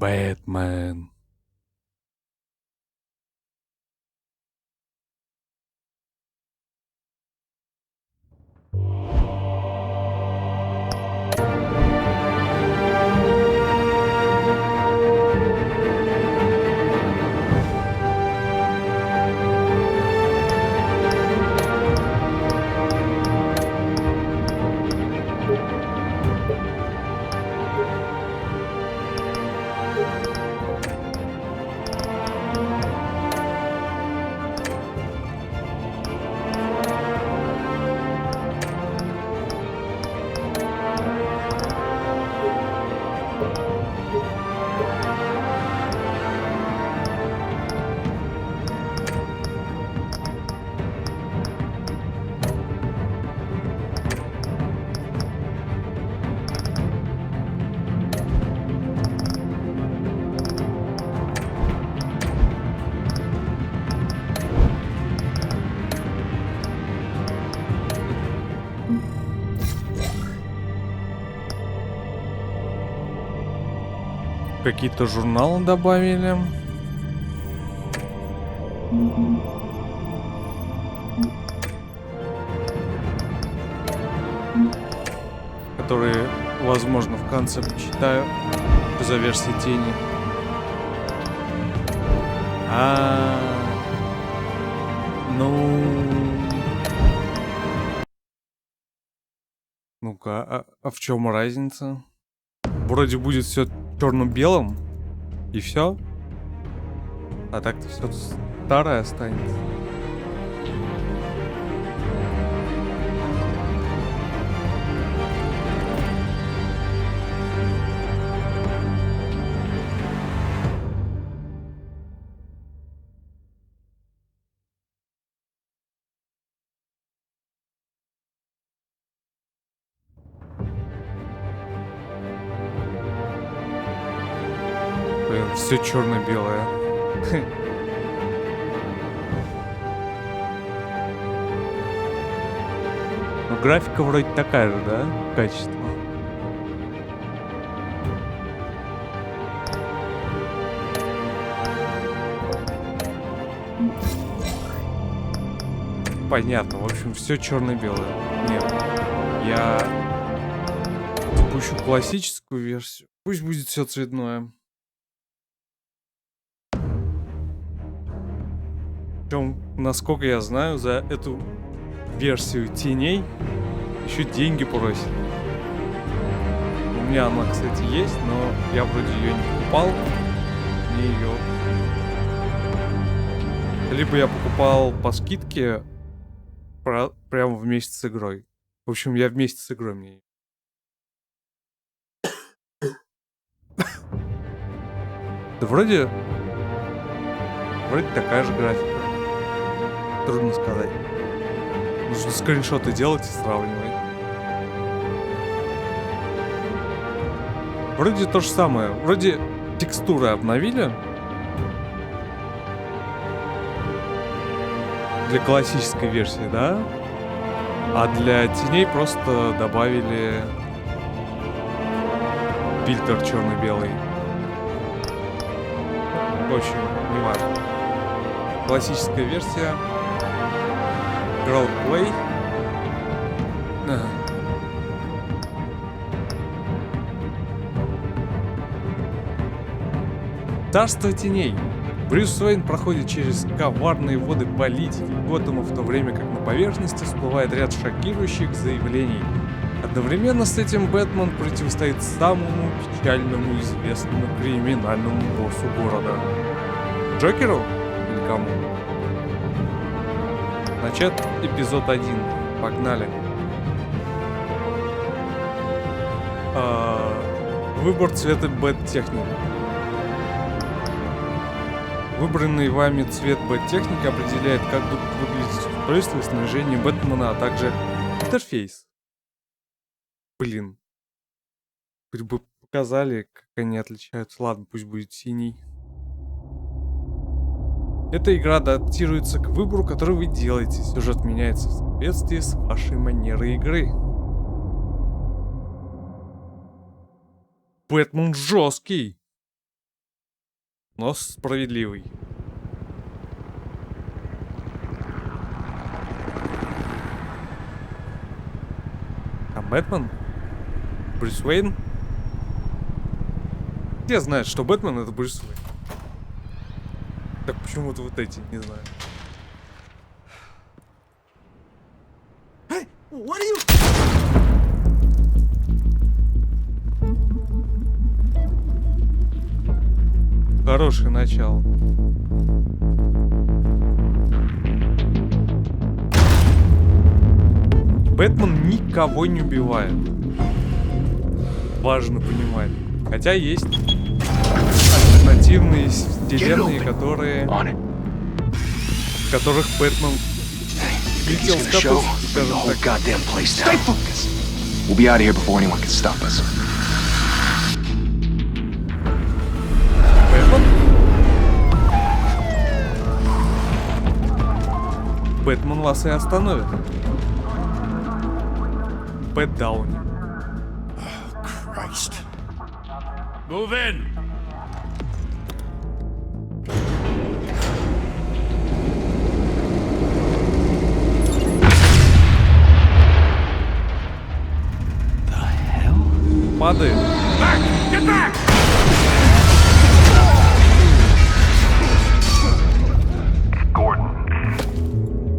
Бэтмен. Какие-то журналы добавили. Которые, возможно, в конце почитаю. За версии тени. Ну-ка, а в чем разница? Вроде будет все черно-белым, и все. А так-то все старое останется. Блин, все черно-белое. Ну, графика вроде такая же, да? Качество. Понятно, в общем, все черно-белое. Нет, я запущу классическую версию. Пусть будет все цветное. Причем, насколько я знаю, за эту версию теней еще деньги просят. У меня она, кстати, есть, но я вроде ее не покупал. Мне ее... Либо я покупал по скидке прямо вместе с игрой. В общем, я вместе с игрой мне. Да вроде такая же графика. Трудно сказать. Нужно скриншоты делать и сравнивать. Вроде то же самое. Вроде текстуры обновили. Для классической версии, да? А для теней просто добавили фильтр черно-белый. В общем, не важно. Классическая версия. Roleplay. Царство теней. Брюс Уэйн проходит через коварные воды политики Готэма, в то время как на поверхности всплывает ряд шокирующих заявлений. Одновременно с этим Бэтмен противостоит самому печальному известному криминальному боссу города. Джокеру? Или кому? Начат эпизод 1. Погнали. Выбор цвета бэт-техники. Выбранный вами цвет бэт-техники определяет, как будут выглядеть устройство и снаряжение Бэтмена, а также интерфейс. Блин. Хоть бы показали, как они отличаются. Ладно, пусть будет синий. Эта игра адаптируется к выбору, который вы делаете. Сюжет меняется в соответствии с вашей манерой игры. Бэтмен жесткий. но справедливый. А Бэтмен? Брюс Уэйн? Все знают, что Бэтмен — это Брюс Уэйн. Так почему-то вот эти, не знаю. Hey, what are you? Хорошее начало. Бэтмен никого не убивает. Важно понимать. Хотя есть альтернативные вселенные, в которых Бэтмен летел с катушек, скажем так. Stay focused. We'll be out of here before anyone can stop us. Бэтмен? Бэтмен вас и остановит. Бэт Дауни. Christ. Move in. The hell? Падает. Back! Get back! Gordon,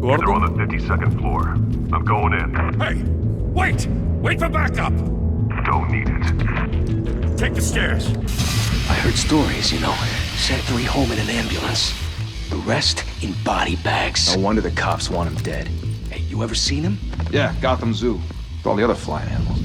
you're on Гордон? the 52nd floor. I'm going in. Hey! Wait! Wait for backup! Don't need it. Take the stairs. I heard stories, you know. Sent 3 home in an ambulance. The rest in body bags. No wonder the cops want him dead. Hey, you ever seen him? Yeah, Gotham Zoo. With all the other flying animals.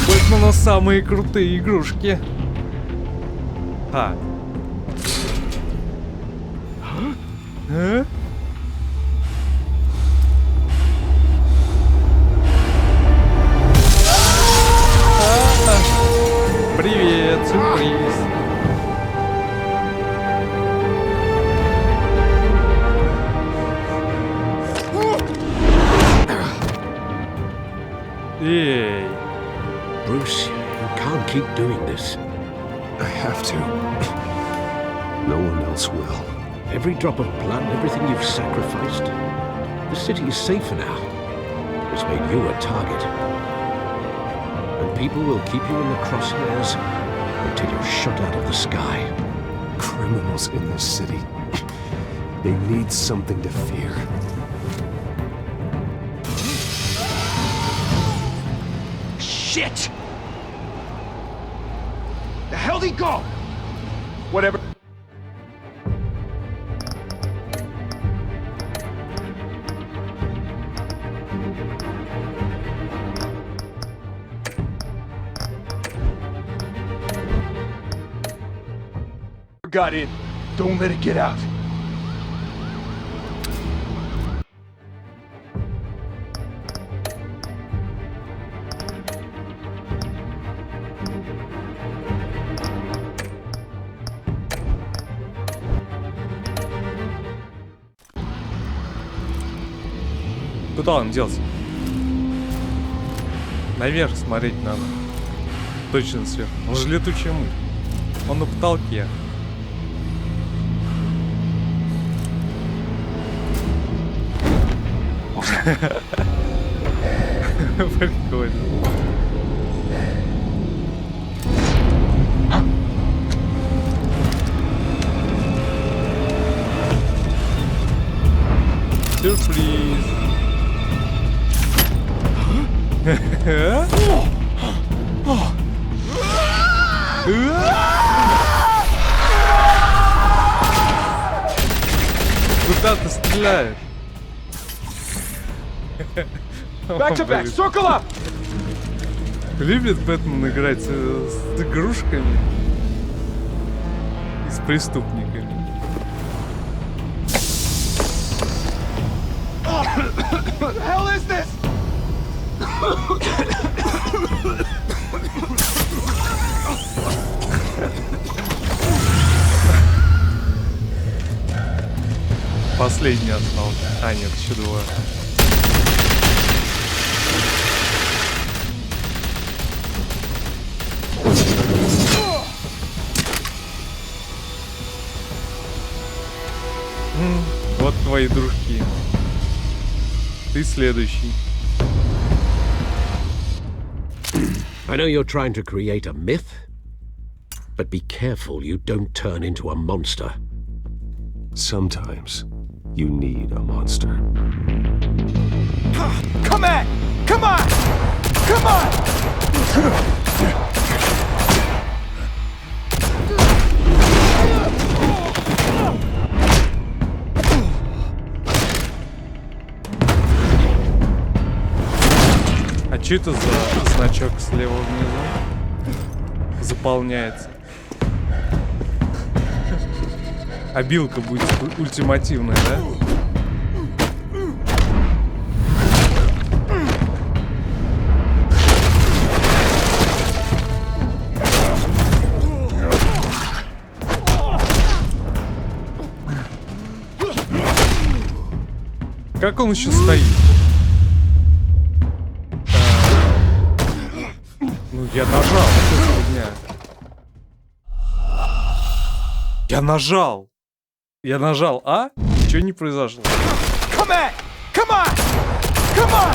У Бэтмена самые крутые игрушки. А. А? Привет, сюрприз. Эй. Bruce, you can't keep doing this. I have to. No one else will. Every drop of blood, everything you've sacrificed. The city is safer now. It's made you a target. And people will keep you in the crosshairs until you're shot out of the sky. Criminals in this city. They need something to fear. Shit! The hell'd he go? Whatever. Got in. Don't let it get out. Куда он делся? Наверх смотреть надо. Точно сверху. Он же летучая мышь. Он на потолке. Прикольно. Сюрприз. Куда ты стреляешь? Back to back. Circle up. Любит Бэтмен играть с игрушками и с преступниками. What the hell is this? последний остался. А, нет, еще двое. Вот твои дружки. Ты следующий. I know you're trying to create a myth, but be careful you don't turn into a monster. Sometimes you need a monster. Come on! Come on! Come on! А что это за значок слева внизу? Заполняется. Обилка будет ультимативная, да? Как он еще стоит? Ну, я нажал. Вот эта фигня. Я нажал. Я нажал А, ничего не произошло. Come on! Come on! Come on!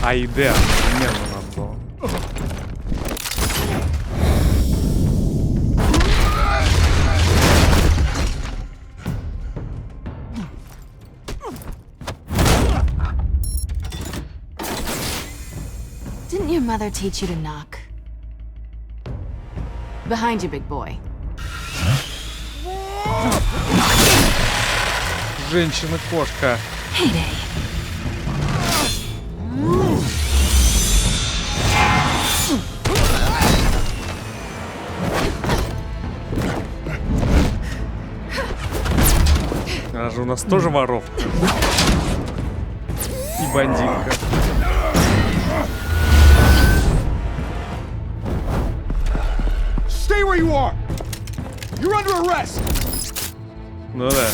А и Д одновременно надо было. Didn't your mother teach you to knock? Behind you, big boy. Женщина-кошка. Heyday. Она же у нас тоже воровка. И бандитка. Stay where you are! You're under arrest! Ну да.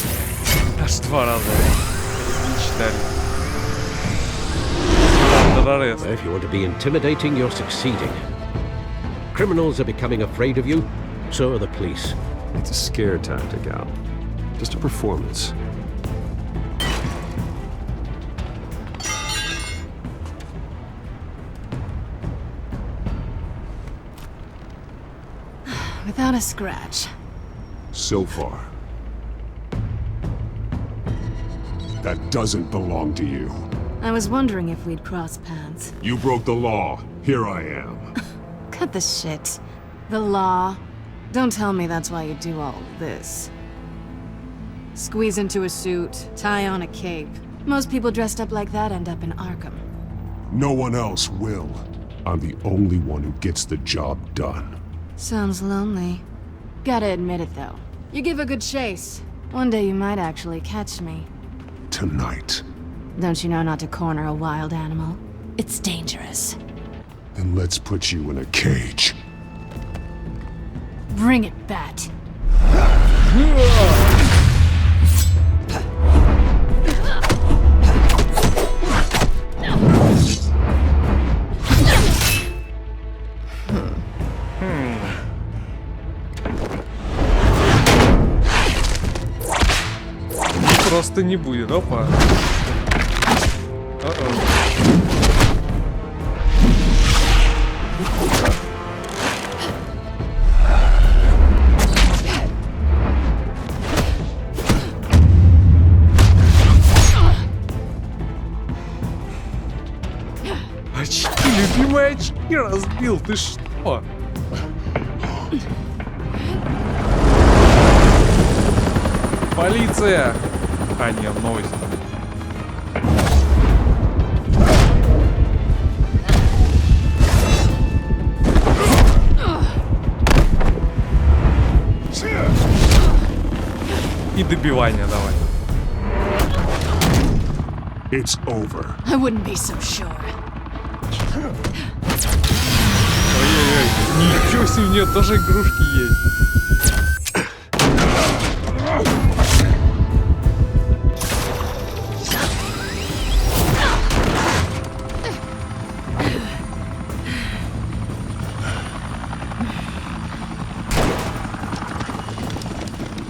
Аж два раза. Не читали. Well, if you want to be intimidating, you're succeeding. Criminals are becoming afraid of you, so are the police. It's a scare tactic, Al. Just a performance. Without a scratch. So far. That doesn't belong to you. I was wondering if we'd cross paths. You broke the law. Here I am. Cut the shit. The law. Don't tell me that's why you do all this. Squeeze into a suit, tie on a cape. Most people dressed up like that end up in Arkham. No one else will. I'm the only one who gets the job done. Sounds lonely. Gotta admit it, though. You give a good chase. One day you might actually catch me. Tonight. Don't you know not to corner a wild animal? It's dangerous. Then let's put you in a cage. Bring it, Bat. Просто не будет, опа. башки разбил, ты что? Полиция! А, нет, новость. И добивание давай. It's over. I wouldn't be so sure. Ой-ой-ой, ничего себе, у нее тоже игрушки есть.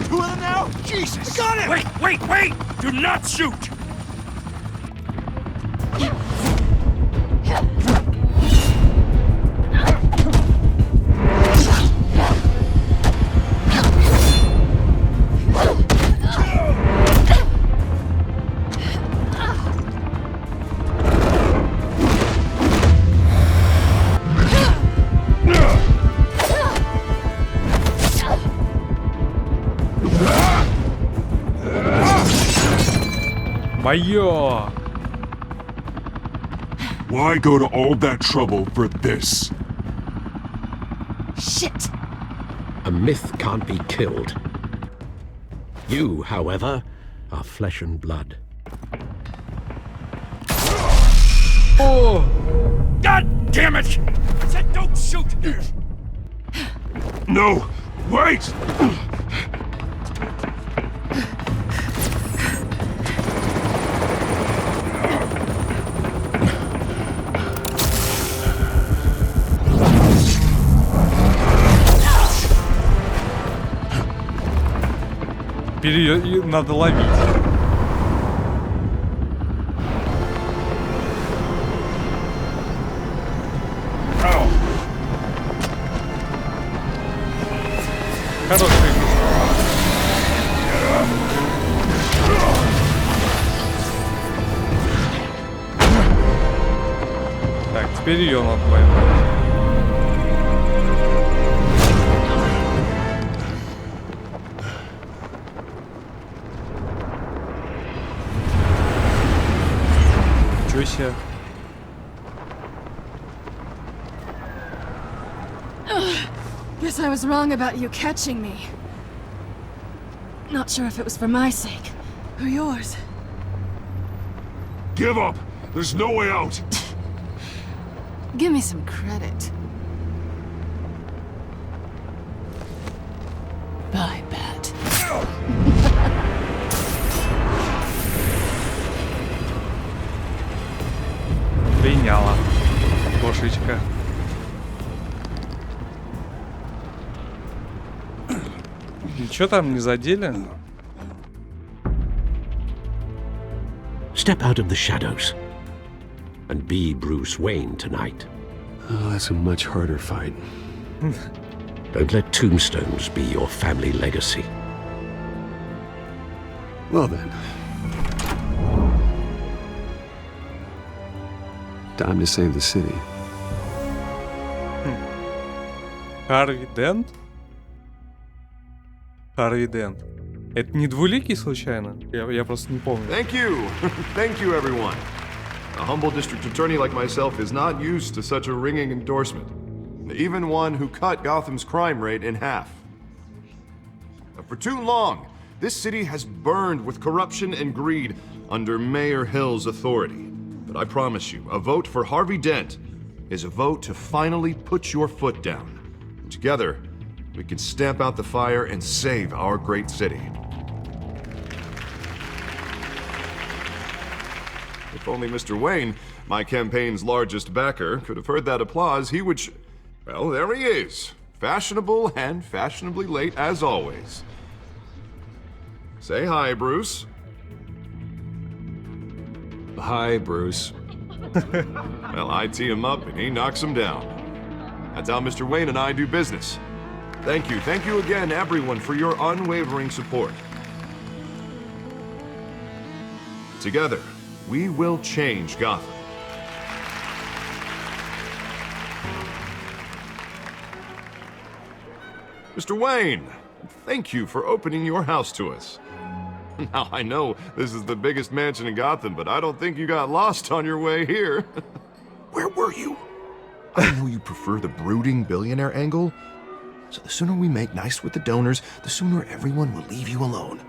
Two of them now? Jesus! I got him! Wait! Do not shoot! Моё! Why go to all that trouble for this? Shit! A myth can't be killed. You, however, are flesh and blood. О! God damn it! I said don't shoot! No! Wait! Теперь надо ловить. Хорошая игрушка. Так, теперь ее надо поймать. Ничего себе. Guess I was wrong about you catching me. Not sure if it was for my sake or yours. Give up! There's no way out! Give me some credit. I bet. Линяла. Кошечка. Ничего там не задели? Step out of the shadows and be Bruce Wayne tonight. Oh, that's a much harder fight. Don't let tombstones be your family legacy. Well then. Time to save the city. Харви Дент? Харви Дент. Это не двуликий случайно? Я просто не помню. Thank you! Thank you, everyone. A humble district attorney like myself is not used to such a ringing endorsement. Even one who cut Gotham's crime rate in half. For too long, this city has burned with corruption and greed under Mayor Hill's authority. But I promise you, a vote for Harvey Dent is a vote to finally put your foot down. Together, we can stamp out the fire and save our great city. If only Mr. Wayne, my campaign's largest backer, could have heard that applause, he would well, there he is. Fashionable and fashionably late as always. Say hi, Bruce. Hi, Bruce. Well, I tee him up and he knocks him down. That's how Mr. Wayne and I do business. Thank you again, everyone, for your unwavering support. Together, we will change Gotham. Mr. Wayne, thank you for opening your house to us. Now, I know this is the biggest mansion in Gotham, but I don't think you got lost on your way here. Where were you? I know you prefer the brooding billionaire angle, so the sooner we make nice with the donors, the sooner everyone will leave you alone.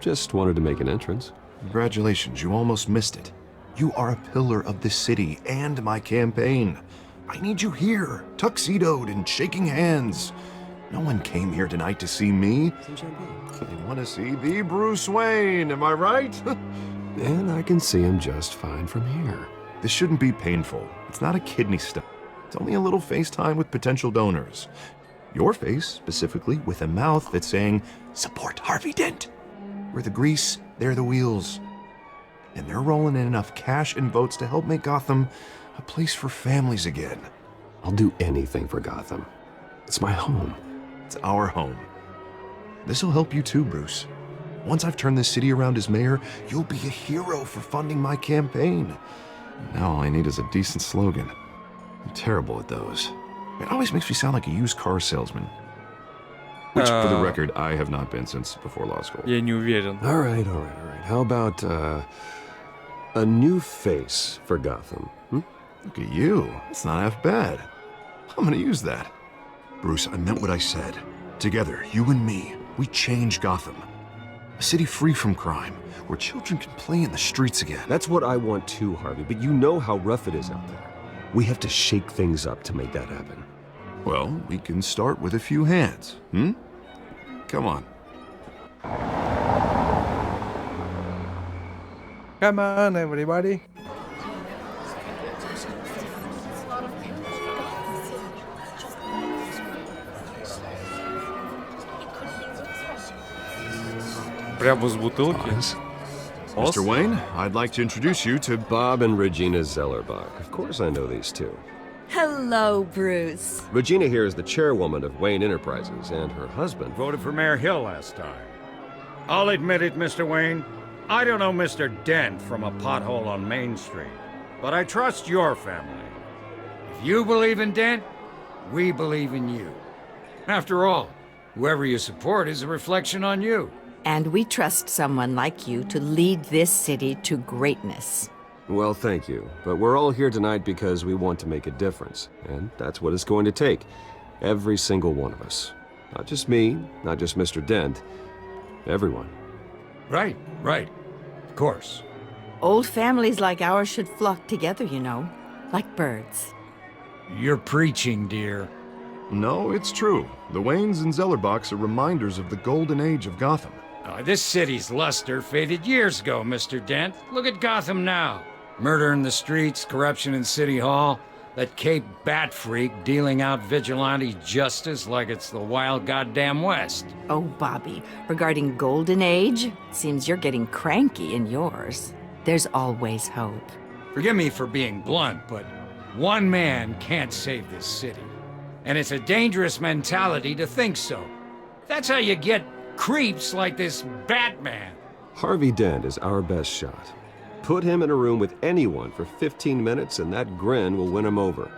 Just wanted to make an entrance. Congratulations, you almost missed it. You are a pillar of this city and my campaign. I need you here, tuxedoed and shaking hands. No one came here tonight to see me. They want to see the Bruce Wayne, am I right? And I can see him just fine from here. This shouldn't be painful. It's not a kidney stone. It's only a little FaceTime with potential donors. Your face, specifically, with a mouth that's saying, support Harvey Dent. We're the grease, they're the wheels. And they're rolling in enough cash and votes to help make Gotham a place for families again. I'll do anything for Gotham. It's my home. It's our home. This'll help you too, Bruce. Once I've turned this city around as mayor, you'll be a hero for funding my campaign. Now all I need is a decent slogan. I'm terrible at those. It always makes me sound like a used car salesman. Which, for the record, I have not been since before law school. Я не уверен. All right. How about, a new face for Gotham? Look at you. It's not half bad. I'm gonna use that. Bruce, I meant what I said. Together, you and me, we change Gotham. A city free from crime, where children can play in the streets again. That's what I want too, Harvey, but you know how rough it is out there. We have to shake things up to make that happen. Well, we can start with a few hands, Come on. Come on, everybody. Прямо с бутылки. Mr. Wayne, I'd like to introduce you to Bob and Regina Zellerbach. Of course I know these two. Hello, Bruce. Regina here is the chairwoman of Wayne Enterprises, and her husband Voted for Mayor Hill last time. I'll admit it, Mr. Wayne. I don't know Mr. Dent from a pothole on Main Street, but I trust your family. If you believe in Dent, we believe in you. After all, whoever you support is a reflection on you. And we trust someone like you to lead this city to greatness. Well, thank you. But we're all here tonight because we want to make a difference. And that's what it's going to take. Every single one of us. Not just me, not just Mr. Dent. Everyone. Right. Of course. Old families like ours should flock together, you know, like birds. You're preaching, dear. No, it's true. The Waynes and Zellerbachs are reminders of the golden age of Gotham. This city's luster faded years ago, Mr. Dent. Look at Gotham now. Murder in the streets, corruption in City Hall, that Cape Bat freak dealing out vigilante justice like it's the wild goddamn West. Oh, Bobby, regarding Golden Age, seems you're getting cranky in yours. There's always hope. Forgive me for being blunt, but one man can't save this city. And it's a dangerous mentality to think so. That's how you get creeps like this Batman. Harvey Dent is our best shot. Put him in a room with anyone for 15 minutes and that grin will win him over.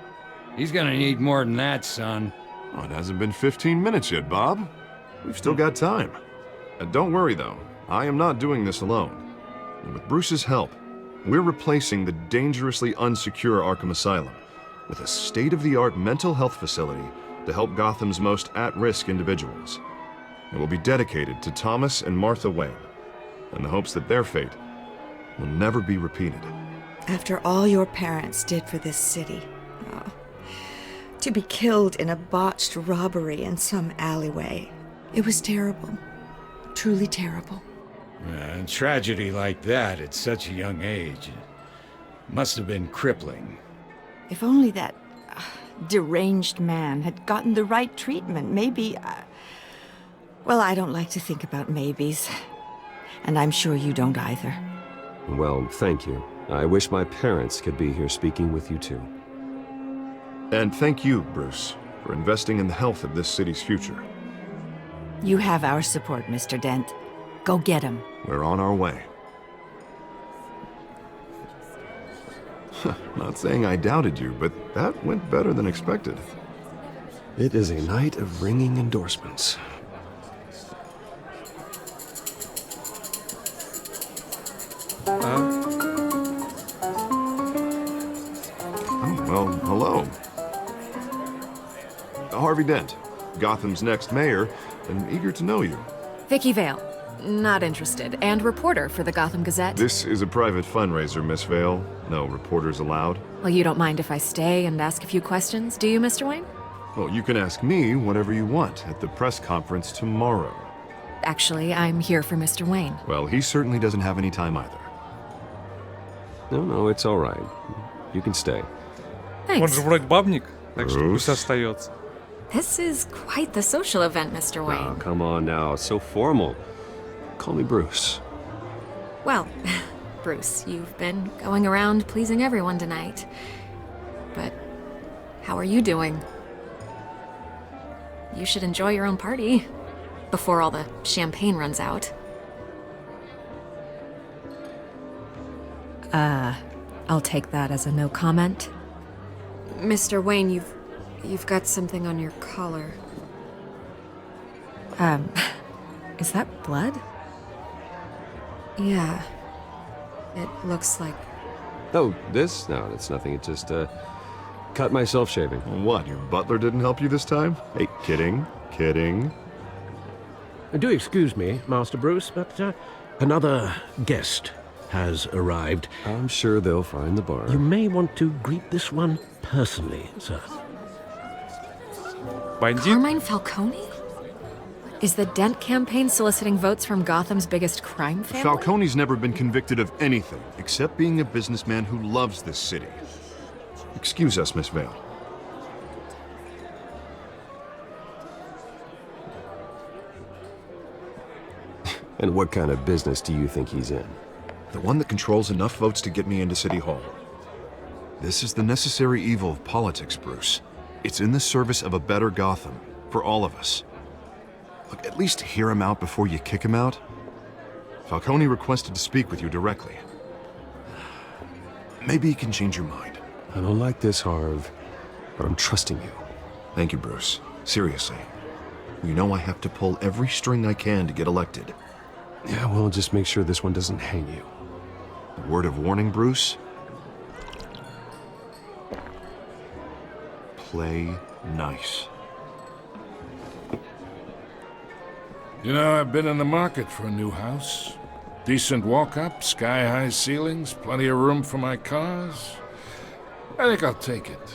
He's gonna need more than that, son. Oh, it hasn't been 15 minutes yet, Bob. We've still got time. Don't worry, though. I am not doing this alone. And with Bruce's help, we're replacing the dangerously unsecure Arkham Asylum with a state-of-the-art mental health facility to help Gotham's most at-risk individuals. It will be dedicated to Thomas and Martha Wayne, in the hopes that their fate will never be repeated. After all your parents did for this city, to be killed in a botched robbery in some alleyway, it was terrible. Truly terrible. A tragedy like that at such a young age must have been crippling. If only that deranged man had gotten the right treatment, maybe... Well, I don't like to think about maybes. And I'm sure you don't either. Well, thank you. I wish my parents could be here speaking with you too. And thank you, Bruce, for investing in the health of this city's future. You have our support, Mr. Dent. Go get him. We're on our way. Not saying I doubted you, but that went better than expected. It is a night of ringing endorsements. Well, hello. Harvey Dent, Gotham's next mayor, and eager to know you. Vicky Vale. Not interested. And reporter for the Gotham Gazette. This is a private fundraiser, Miss Vale. No reporters allowed. Well, you don't mind if I stay and ask a few questions, do you, Mr. Wayne? Well, you can ask me whatever you want at the press conference tomorrow. Actually, I'm here for Mr. Wayne. Well, he certainly doesn't have any time either. No, it's all right. You can stay. Он Thanks. же вроде бабник, так что пусть остается. This is quite the social event, Mr. Wayne. Oh, come on now. It's so formal. Call me Bruce. Well, Bruce, you've been going around pleasing everyone tonight. But how are you doing? You should enjoy your own party before all the champagne runs out. I'll take that as a no comment. Mr. Wayne, you've got something on your collar. Is that blood? Yeah. It looks like... Oh, this? No, it's nothing. It just, cut myself shaving. What, your butler didn't help you this time? Hey, kidding. Do excuse me, Master Bruce, but another guest has arrived. I'm sure they'll find the bar. You may want to greet this one personally, sir. Carmine Falcone? Is the Dent campaign soliciting votes from Gotham's biggest crime family? Falcone's never been convicted of anything except being a businessman who loves this city. Excuse us, Miss Vale. And what kind of business do you think he's in? The one that controls enough votes to get me into City Hall. This is the necessary evil of politics, Bruce. It's in the service of a better Gotham, for all of us. Look, at least hear him out before you kick him out. Falcone requested to speak with you directly. Maybe he can change your mind. I don't like this, Harv, but I'm trusting you. Thank you, Bruce. Seriously. You know I have to pull every string I can to get elected. Yeah, well, just make sure this one doesn't hang you. A word of warning, Bruce? Play nice. You know, I've been in the market for a new house. Decent walk-up, sky-high ceilings, plenty of room for my cars. I think I'll take it.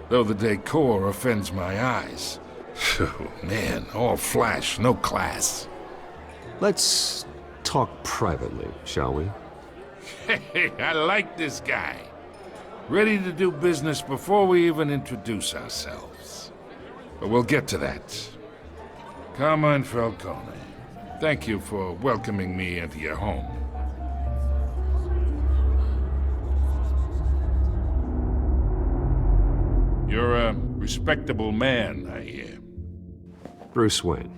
Though the decor offends my eyes. Oh, man, all flash, no class. Let's talk privately, shall we? Hey, I like this guy. Ready to do business before we even introduce ourselves. But we'll get to that. Carmine Falcone, thank you for welcoming me into your home. You're a respectable man, I hear. Bruce Wayne.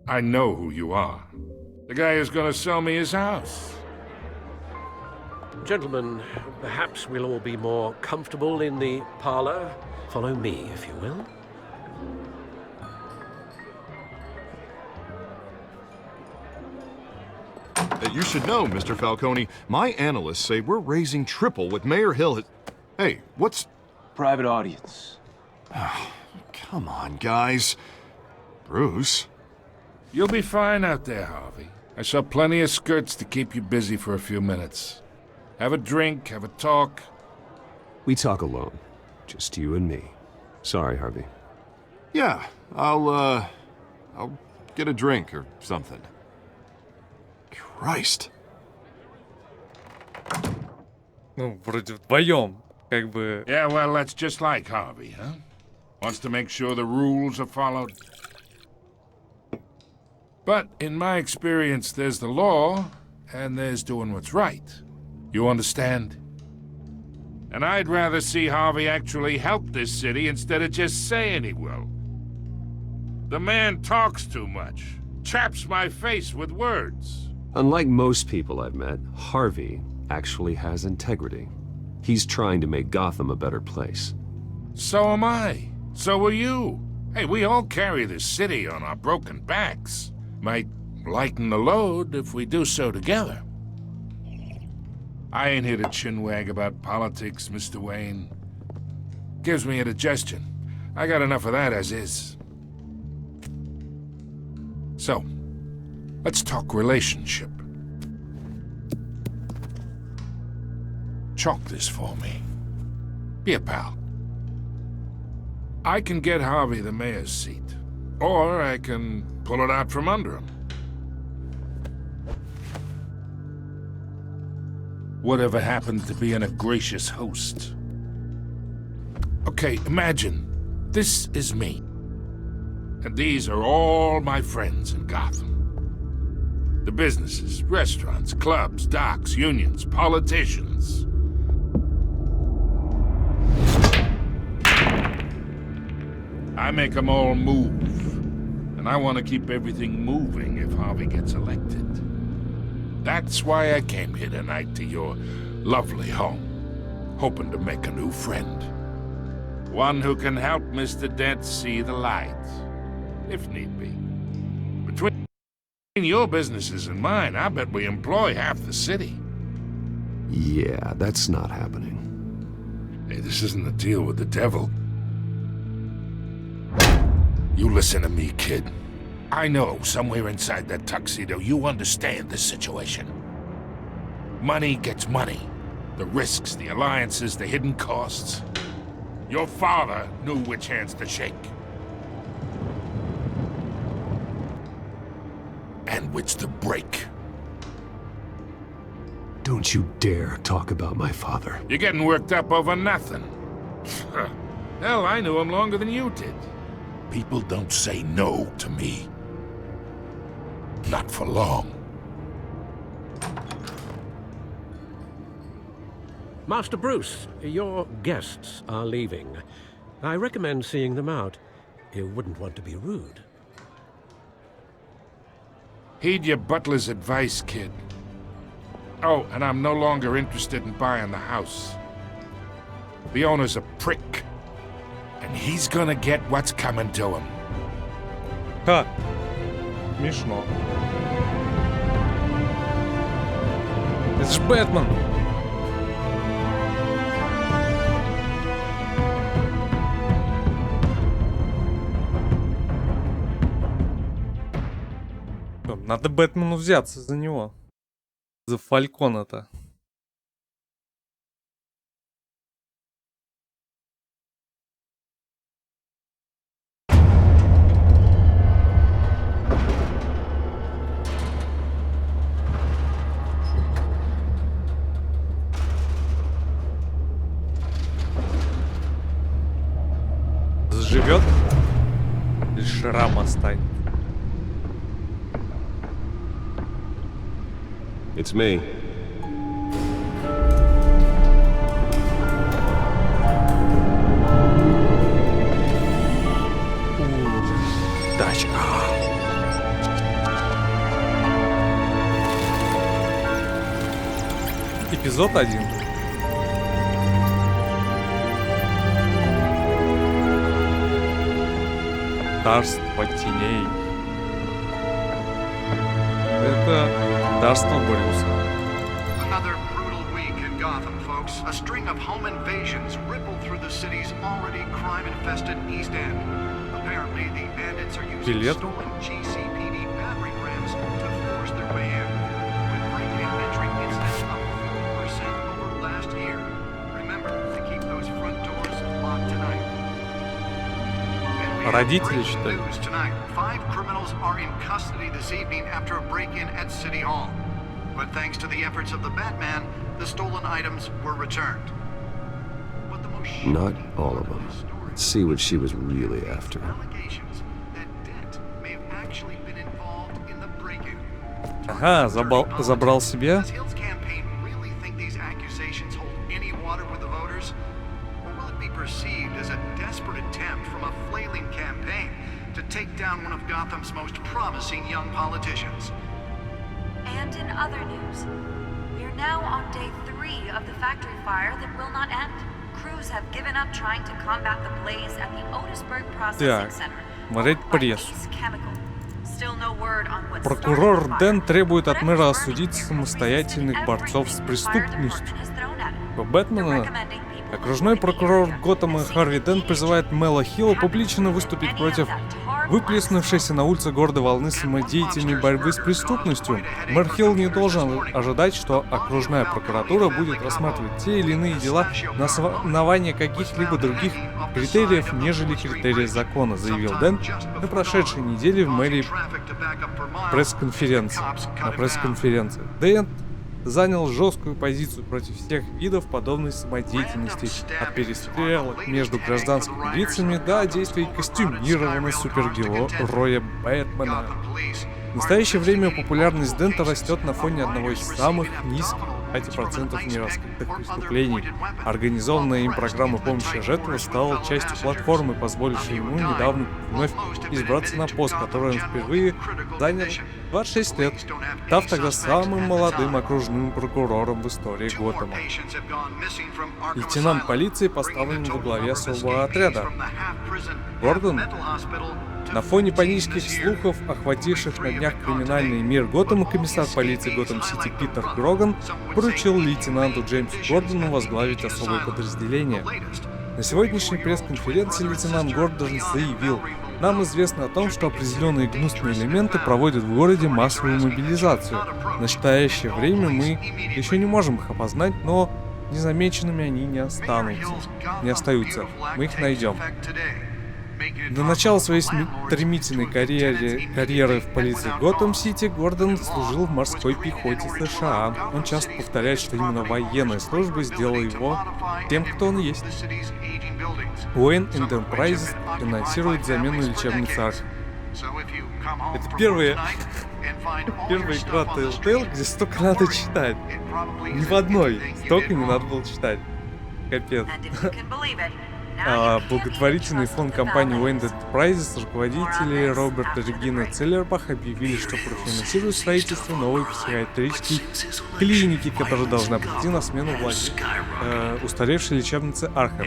I know who you are. The guy who's gonna sell me his house. Gentlemen, perhaps we'll all be more comfortable in the parlor. Follow me, if you will. You should know, Mr. Falcone, my analysts say we're raising triple what Mayor Hill has... Hey, what's... Private audience. Come on, guys. Bruce? You'll be fine out there, Harvey. I saw plenty of skirts to keep you busy for a few minutes. Have a drink, have a talk. We talk alone. Just you and me. Sorry, Harvey. Yeah, I'll get a drink or something. Christ. Ну, вроде вдвоем, как бы... Yeah, well, that's just like Harvey, huh? Wants to make sure the rules are followed. But in my experience, there's the law, and there's doing what's right. You understand? And I'd rather see Harvey actually help this city instead of just saying he will. The man talks too much, chaps my face with words. Unlike most people I've met, Harvey actually has integrity. He's trying to make Gotham a better place. So am I. So are you. Hey, we all carry this city on our broken backs. Might lighten the load if we do so together. I ain't here to chinwag about politics, Mr. Wayne. Gives me indigestion. I got enough of that as is. So, let's talk relationship. Chalk this for me. Be a pal. I can get Harvey the mayor's seat, or I can pull it out from under him. Whatever happened to being a gracious host? Okay, imagine this is me, and these are all my friends in Gotham. The businesses, restaurants, clubs, docks, unions, politicians. I make them all move. And I want to keep everything moving if Harvey gets elected. That's why I came here tonight to your lovely home, hoping to make a new friend. One who can help Mr. Dent see the light, if need be. Between your businesses and mine, I bet we employ half the city. Yeah, that's not happening. Hey, this isn't a deal with the devil. You listen to me, kid. I know somewhere inside that tuxedo you understand this situation. Money gets money. The risks, the alliances, the hidden costs. Your father knew which hands to shake. And which to break. Don't you dare talk about my father. You're getting worked up over nothing. Hell, I knew him longer than you did. People don't say no to me. Not for long. Master Bruce, your guests are leaving. I recommend seeing them out. You wouldn't want to be rude. Heed your butler's advice, kid. Oh, and I'm no longer interested in buying the house. The owner's a prick. And he's gonna get what's coming to him. Ха. Смешно. Это ж Бэтмен. Надо Бэтмену взяться за него. За Фалькона-то. Заживет? Или шрам останется? It's me. Тачка. Эпизод 1. Царство теней. Это царство Брюса. Another brutal week in Gotham, folks. A string of home invasions rippled through the city's already crime-infested East End. Apparently, the bandits are using stolen GCPD battering rams to force their way in. With break-in entry incidents up 4% over last year. Remember to keep those front doors locked tonight. Родители, что ли? Tonight, 5 criminals are in custody this evening after a break-in at City Hall. But thanks to the efforts of the Batman, the stolen items were returned. But the most Not all of them. Let's see what she was really after. allegations that Dent may have actually been involved in the break-in. Ага, забрал себе. Does Hill's campaign really think these accusations hold any water with the voters? Or will it be perceived as a desperate attempt from a flailing campaign to take down one of Gotham's most promising young politicians? And in other news, we are now on day 3 of the factory fire that will not end. Так, смотреть пресс. Прокурор Дэн требует от мэра осудить самостоятельных борцов с преступностью. По Бэтмена окружной прокурор Готэма Харви Дент призывает Мэла Хилла публично выступить против выплеснувшейся на улице города волны самодеятельной борьбы с преступностью. Мэр Хилл не должен ожидать, что окружная прокуратура будет рассматривать те или иные дела на основании каких-либо других критериев, нежели критерии закона, заявил Дент на прошедшей неделе в мэрии на пресс-конференции. Дент занял жесткую позицию против всех видов подобной самодеятельности, от перестрелок между гражданскими лицами до действий костюмированного супергероя Бэтмена. В настоящее время популярность Дента растет на фоне одного из самых низких 5% нераскрытых преступлений. Организованная им программа помощи жертвам стала частью платформы, позволившей ему недавно вновь избраться на пост, который он впервые занял 26 лет, став тогда самым молодым окружным прокурором в истории Готэма. Лейтенант полиции поставлен во главе особого отряда. Гордон, на фоне панических слухов, охвативших на днях криминальный мир Готэма, комиссар полиции Готэм-Сити Питер Гроган поручил лейтенанту Джеймсу Гордону возглавить особое подразделение. На сегодняшней пресс-конференции лейтенант Гордон заявил: «Нам известно о том, что определенные гнусные элементы проводят в городе массовую мобилизацию. В настоящее время мы еще не можем их опознать, но незамеченными они не остаются. Мы их найдем». До начала своей стремительной карьеры в полиции Готэм-Сити Гордон служил в морской пехоте США. Он часто повторяет, что именно военная служба сделала его тем, кто он есть. Wayne Enterprises финансирует замену лечебницы Архам. Это первая игра Telltale, где столько надо читать. Ни в одной столько не надо было читать. Капец. Благотворительный фонд компании Wayne Enterprises, руководители Роберт и Регина Целлербах объявили, что профинансируют строительство новой психиатрической клиники, которая должна прийти на смену устаревшей лечебнице Архам.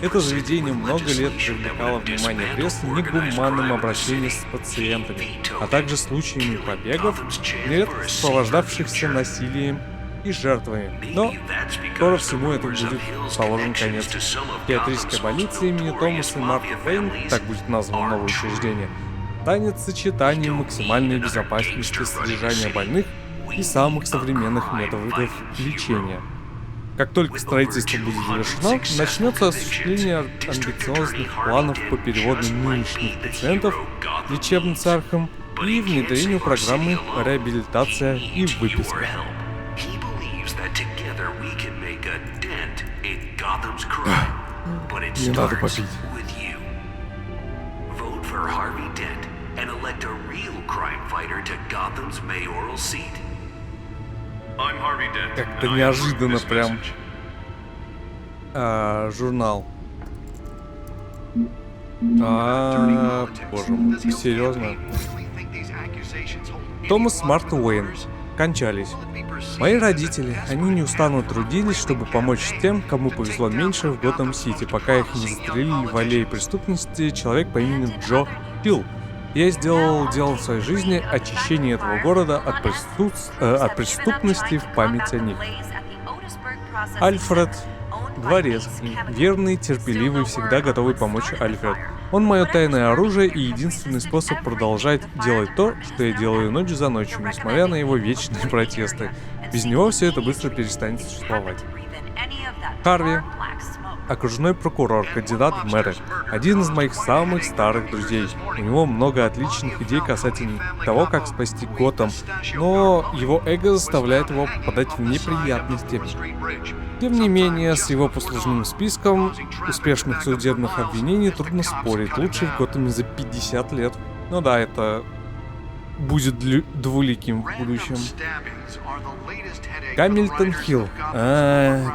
Это заведение много лет привлекало внимание прессы негуманным обращением с пациентами, а также случаями побегов, нередко сопровождавшихся насилием и жертвами. Но скоро всему этому будет положен конец. Психиатрическая больница имени Томаса и Марты Вейн, так будет названо новое учреждение, станет сочетанием максимальной безопасности содержания больных и самых современных методов лечения. Как только строительство будет завершено, начнется осуществление амбициозных планов по переводу нынешних пациентов в лечебницу Архам и внедрению программы реабилитация и выписка. Не надо попить. Как-то неожиданно прям. Журнал. Боже мой, серьезно? Томас, Марта Уэйн кончались. Мои родители, они неустанно трудились, чтобы помочь тем, кому повезло меньше в Готэм-Сити, пока их не застрелили в аллее преступности человек по имени Джо Хилл. Я сделал дело в своей жизни очищение этого города от преступности в память о них. Альфред Дворецкий, верный, терпеливый, всегда готовый помочь Альфред. Он мое тайное оружие и единственный способ продолжать делать то, что я делаю ночь за ночью, несмотря на его вечные протесты. Без него все это быстро перестанет существовать. Харви, окружной прокурор, кандидат в мэры, один из моих самых старых друзей. У него много отличных идей касательно того, как спасти Готэм, но его эго заставляет его попадать в неприятности. Тем не менее, с его послужным списком успешных судебных обвинений трудно спорить. Лучший в Готэме за 50 лет. Ну да, это будет двуликим в будущем. Гамильтон Хилл.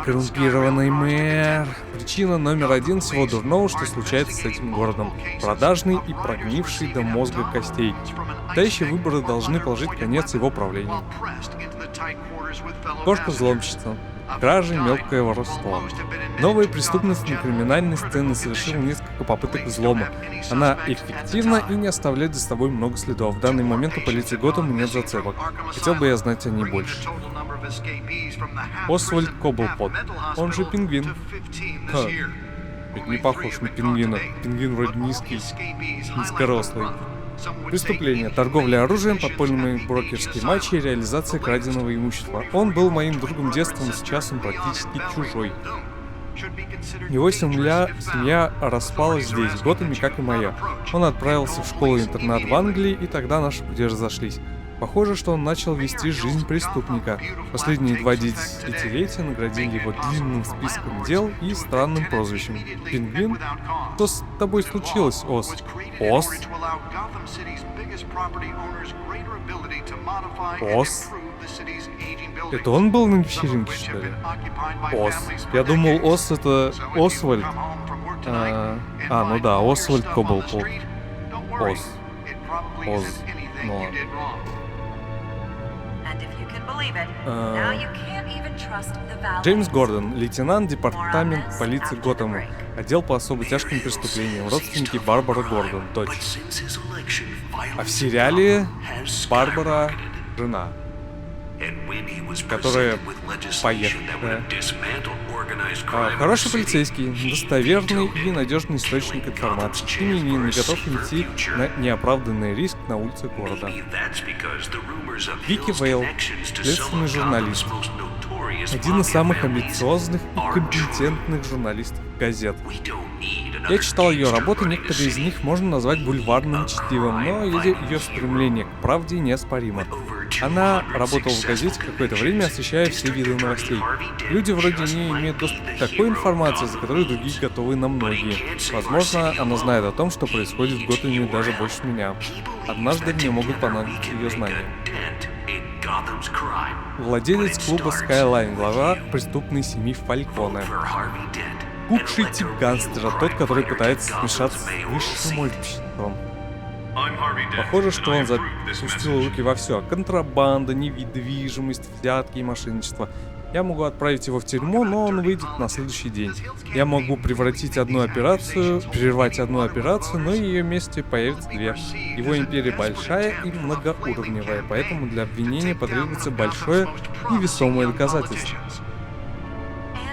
Коррумпированный мэр. Причина номер один всего дурного, что случается с этим городом. Продажный и прогнивший до мозга костей. Настоящие выборы должны положить конец его правлению. Кошка-взломщица. кражи, мелкое воровство. Новая преступность на криминальной сцене совершила несколько попыток взлома. Она эффективна и не оставляет за собой много следов. В данный момент у полиции Готэма нет зацепок. Хотел бы я знать о ней больше. Освальд Коблпот, он же пингвин. Ха, ведь не похож на пингвина. Пингвин вроде низкий, низкорослый. Преступление, торговля оружием, подпольные брокерские матчи и реализация краденого имущества. Он был моим другом детства, но сейчас он практически чужой. Его семья распалась здесь, в Готэме, как и моя. Он отправился в школу-интернат в Англии, и тогда наши пути разошлись. Похоже, что он начал вести жизнь преступника. Последние 2 десятилетия наградили его длинным списком дел и странным прозвищем. Пингвин? Что с тобой случилось, Ос? Ос? Ос? Это он был на вечеринке, что ли? Ос. Я думал, Ос это Освальд. Ну да, Освальд Коблпот. Ос. Ос. Ну ладно. Джеймс Гордон, лейтенант, департамент полиции Готэма, отдел по особо тяжким преступлениям, родственники Барбара Гордон, дочь. А в сериале Барбара жена, которая поехала. Хороший полицейский, достоверный и надежный источник информации. Тем не менее, не готов идти на неоправданный риск на улице города. Вики Вейл, следственный журналист. Один из самых амбициозных и компетентных журналистов газет. Я читал ее работы, некоторые из них можно назвать бульварным чтивом, но ее стремление к правде неоспоримо. Она работала в газете какое-то время, освещая все виды новостей. Люди вроде нее имеют доступ к такой информации, за которую другие готовы на многие. Возможно, она знает о том, что происходит в Готэме даже больше меня. Однажды мне могут понадобиться ее знания. Владелец клуба Skyline, глава преступной семьи Фальконе. Худший тип гангстера, тот, который пытается смешаться с высшим обществом. Похоже, что он запустил руки во все. Контрабанда, недвижимость, взятки и мошенничество. Я могу отправить его в тюрьму, но он выйдет на следующий день. Я могу прервать одну операцию, но в ее месте появится 2. Его империя большая и многоуровневая, поэтому для обвинения потребуется большое и весомое доказательство,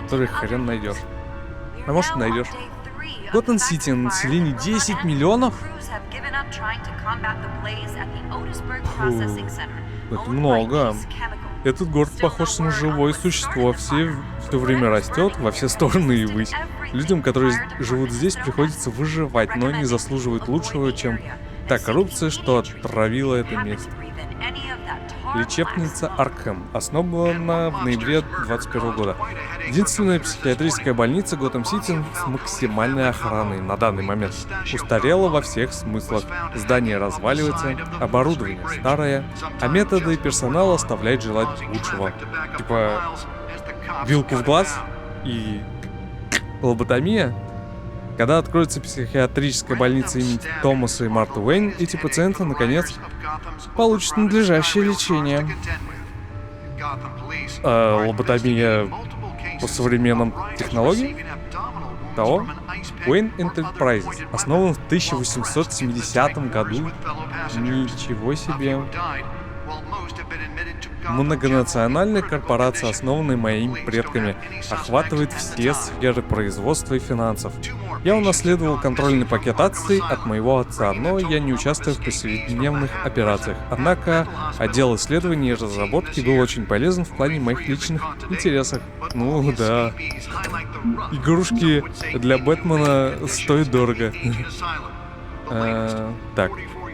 которое хрен найдешь. А может, найдешь. Готэм-Сити, население 10 миллионов? Это много. Этот город похож на живое существо. Все время растет во все стороны и ввысь. Людям, которые живут здесь, приходится выживать, но они заслуживают лучшего, чем та коррупция, что отравила это место. Лечебница Аркхэм, основана в ноябре 2021 года. Единственная психиатрическая больница Готэм-Сити с максимальной охраной на данный момент. Устарела во всех смыслах. Здание разваливается, оборудование старое, а методы персонала оставляют желать лучшего. Типа вилку в глаз и лоботомия. Когда откроется психиатрическая больница имени Томаса и Марты Уэйн, эти пациенты, наконец, получат надлежащее лечение. Лоботомия по современным технологиям? Того? Уэйн Enterprises, основан в 1870 году. Ничего себе. Многонациональная корпорация, основанная моими предками, охватывает все сферы производства и финансов. Я унаследовал контрольный пакет акций от моего отца, но я не участвую в повседневных операциях. Однако отдел исследований и разработки был очень полезен в плане моих личных интересов. Ну да. Игрушки для Бэтмена стоят дорого. Так,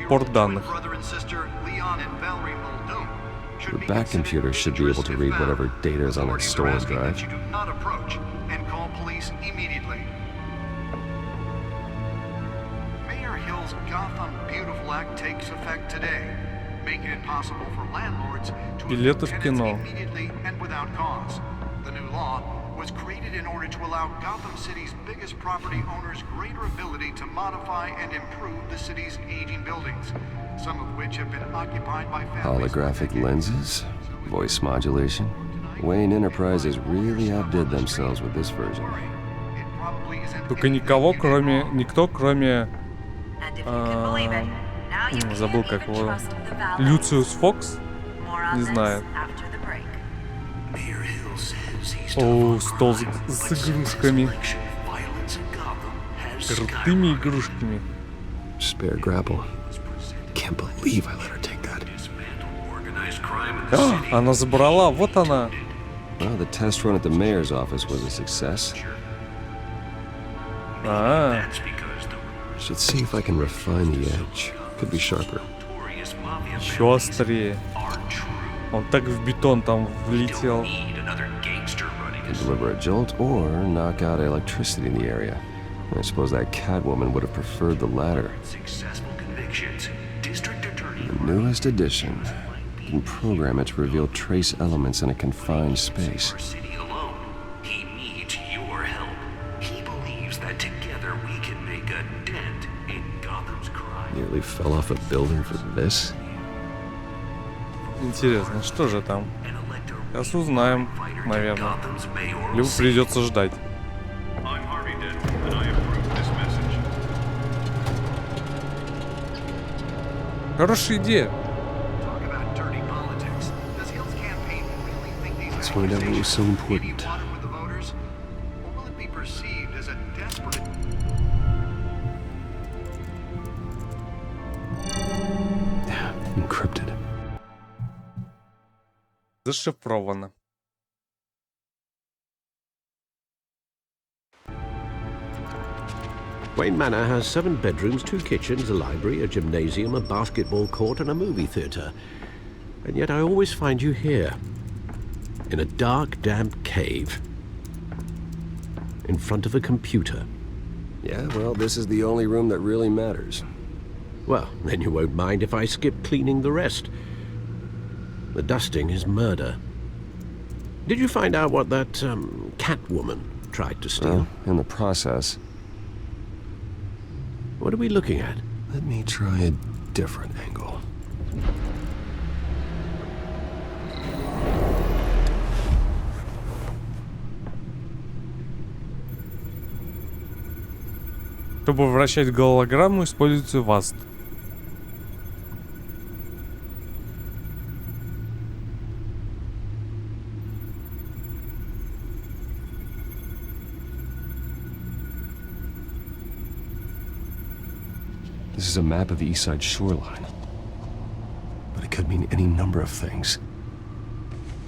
порт данных. The back computer should be able to read whatever data is on its storage drive. Mayor Hill's Gotham Beautiful Act takes effect today, making it possible for landlords to Билеты в кино. immediately and without cause. The new law was created in order to allow Gotham City's biggest property owners greater ability to modify and improve the city's aging buildings, some of which have been occupied by families. Holographic lenses, voice modulation. Wayne Enterprises really outdid themselves with this version. Только никто, кроме... забыл, как его... Люциус Фокс? Не знаю. О, стол с игрушками. Крутыми игрушками. Spare grapple. Can't believe I let her take that. Она забрала, вот она. Well, the test run at the mayor's office was a success. Should see if I can refine the edge. Could be sharper. Еще острее. Он так в бетон там влетел. Could deliver a jolt or knock out electricity in the area. I suppose that Catwoman would have preferred the latter. The newest edition. You can program it to reveal trace elements in a confined space. He needs your help. He believes that together we can make a dent in Gotham's crime. Nearly fell off a building for this. Интересно, что же там? Сейчас узнаем, наверное. Либо придется ждать. Хорошая идея. Let's find out what was so important. Encrypted. Зашифровано. Wayne Manor has 7 bedrooms, 2 kitchens, a library, a gymnasium, a basketball court, and a movie theatre. And yet I always find you here, in a dark, damp cave, in front of a computer. Yeah, well, this is the only room that really matters. Well, then you won't mind if I skip cleaning the rest. The dusting is murder. Did you find out what that, Catwoman tried to steal? Well, in the process. What are we looking at? Let me try a different angle. Чтобы вращать голограмму, используется ВАЗД. This is a map of the East Side shoreline. But it could mean any number of things.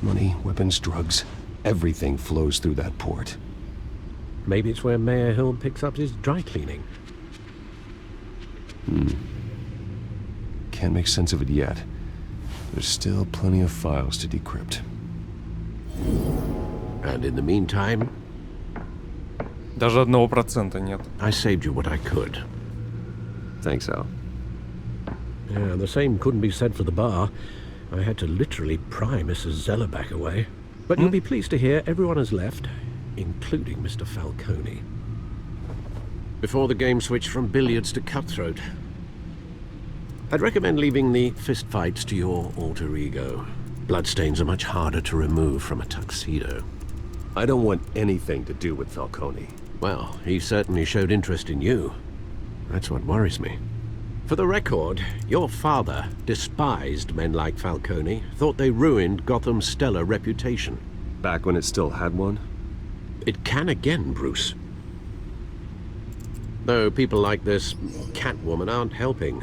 Money, weapons, drugs, everything flows through that port. Maybe it's where Mayor Hill picks up his dry cleaning. Can't make sense of it yet. There's still plenty of files to decrypt. And in the meantime... Даже 1% нет. I saved you what I could. Thanks, Al. Yeah, the same couldn't be said for the bar. I had to literally pry Mrs. Zellerback away. But you'll be pleased to hear everyone has left, including Mr. Falcone. Before the game switched from billiards to cutthroat. I'd recommend leaving the fistfights to your alter ego. Bloodstains are much harder to remove from a tuxedo. I don't want anything to do with Falcone. Well, he certainly showed interest in you. That's what worries me. For the record, your father despised men like Falcone, thought they ruined Gotham's stellar reputation. Back when it still had one? It can again, Bruce. Though people like this Catwoman aren't helping.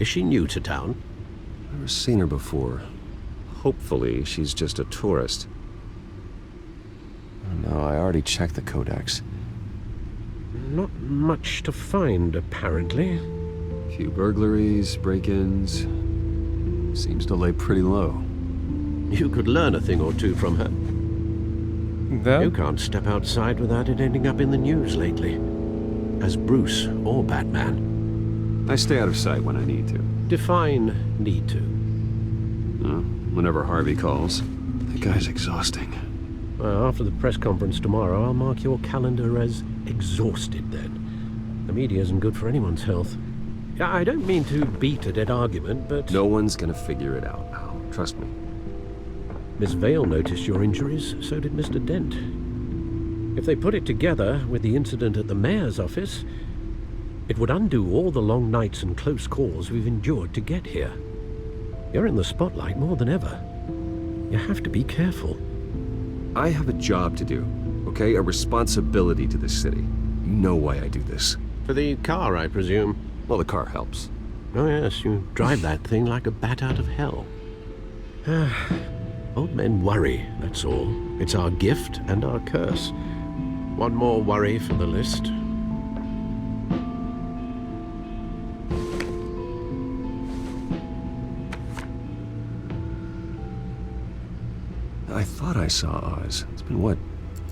Is she new to town? Never seen her before. Hopefully, she's just a tourist. No, I already checked the codex. Not much to find, apparently. Few burglaries, break-ins. Seems to lay pretty low. You could learn a thing or two from her. You can't step outside without it ending up in the news lately. As Bruce or Batman. I stay out of sight when I need to. Define need to. Whenever Harvey calls. That guy's exhausting. Well, after the press conference tomorrow, I'll mark your calendar as exhausted then. The media isn't good for anyone's health. I don't mean to beat a dead argument, but... No one's gonna figure it out, Al. Trust me. Miss Vale noticed your injuries, so did Mr. Dent. If they put it together with the incident at the mayor's office, it would undo all the long nights and close calls we've endured to get here. You're in the spotlight more than ever. You have to be careful. I have a job to do, okay? A responsibility to this city. You know why I do this. For the car, I presume? Well, the car helps. Oh yes, you drive that thing like a bat out of hell. Old men worry, that's all. It's our gift and our curse. One more worry for the list. I thought I saw Oz. It's been, what,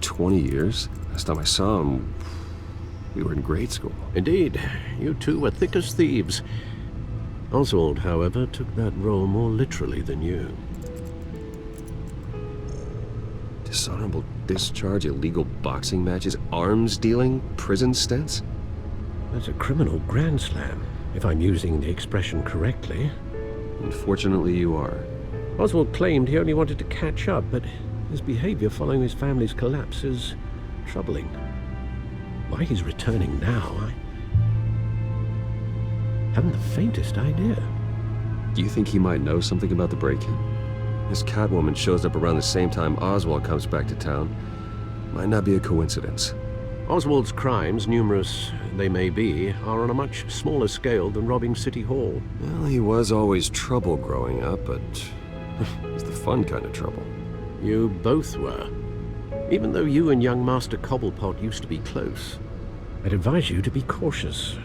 20 years? Last time I saw him, we were in grade school. Indeed, you two were thick as thieves. Oswald, however, took that role more literally than you. Dishonorable discharge, illegal boxing matches, arms dealing, prison stints? That's a criminal grand slam, if I'm using the expression correctly. Unfortunately, you are. Oswald claimed he only wanted to catch up, but his behavior following his family's collapse is troubling. Why he's returning now, I haven't the faintest idea. Do you think he might know something about the break-in? This Catwoman shows up around the same time Oswald comes back to town. Might not be a coincidence. Oswald's crimes, numerous they may be, are on a much smaller scale than robbing City Hall. Well, he was always trouble growing up, but it's the fun kind of trouble. You both were. Even though you and young Master Cobblepot used to be close, I'd advise you to be cautious.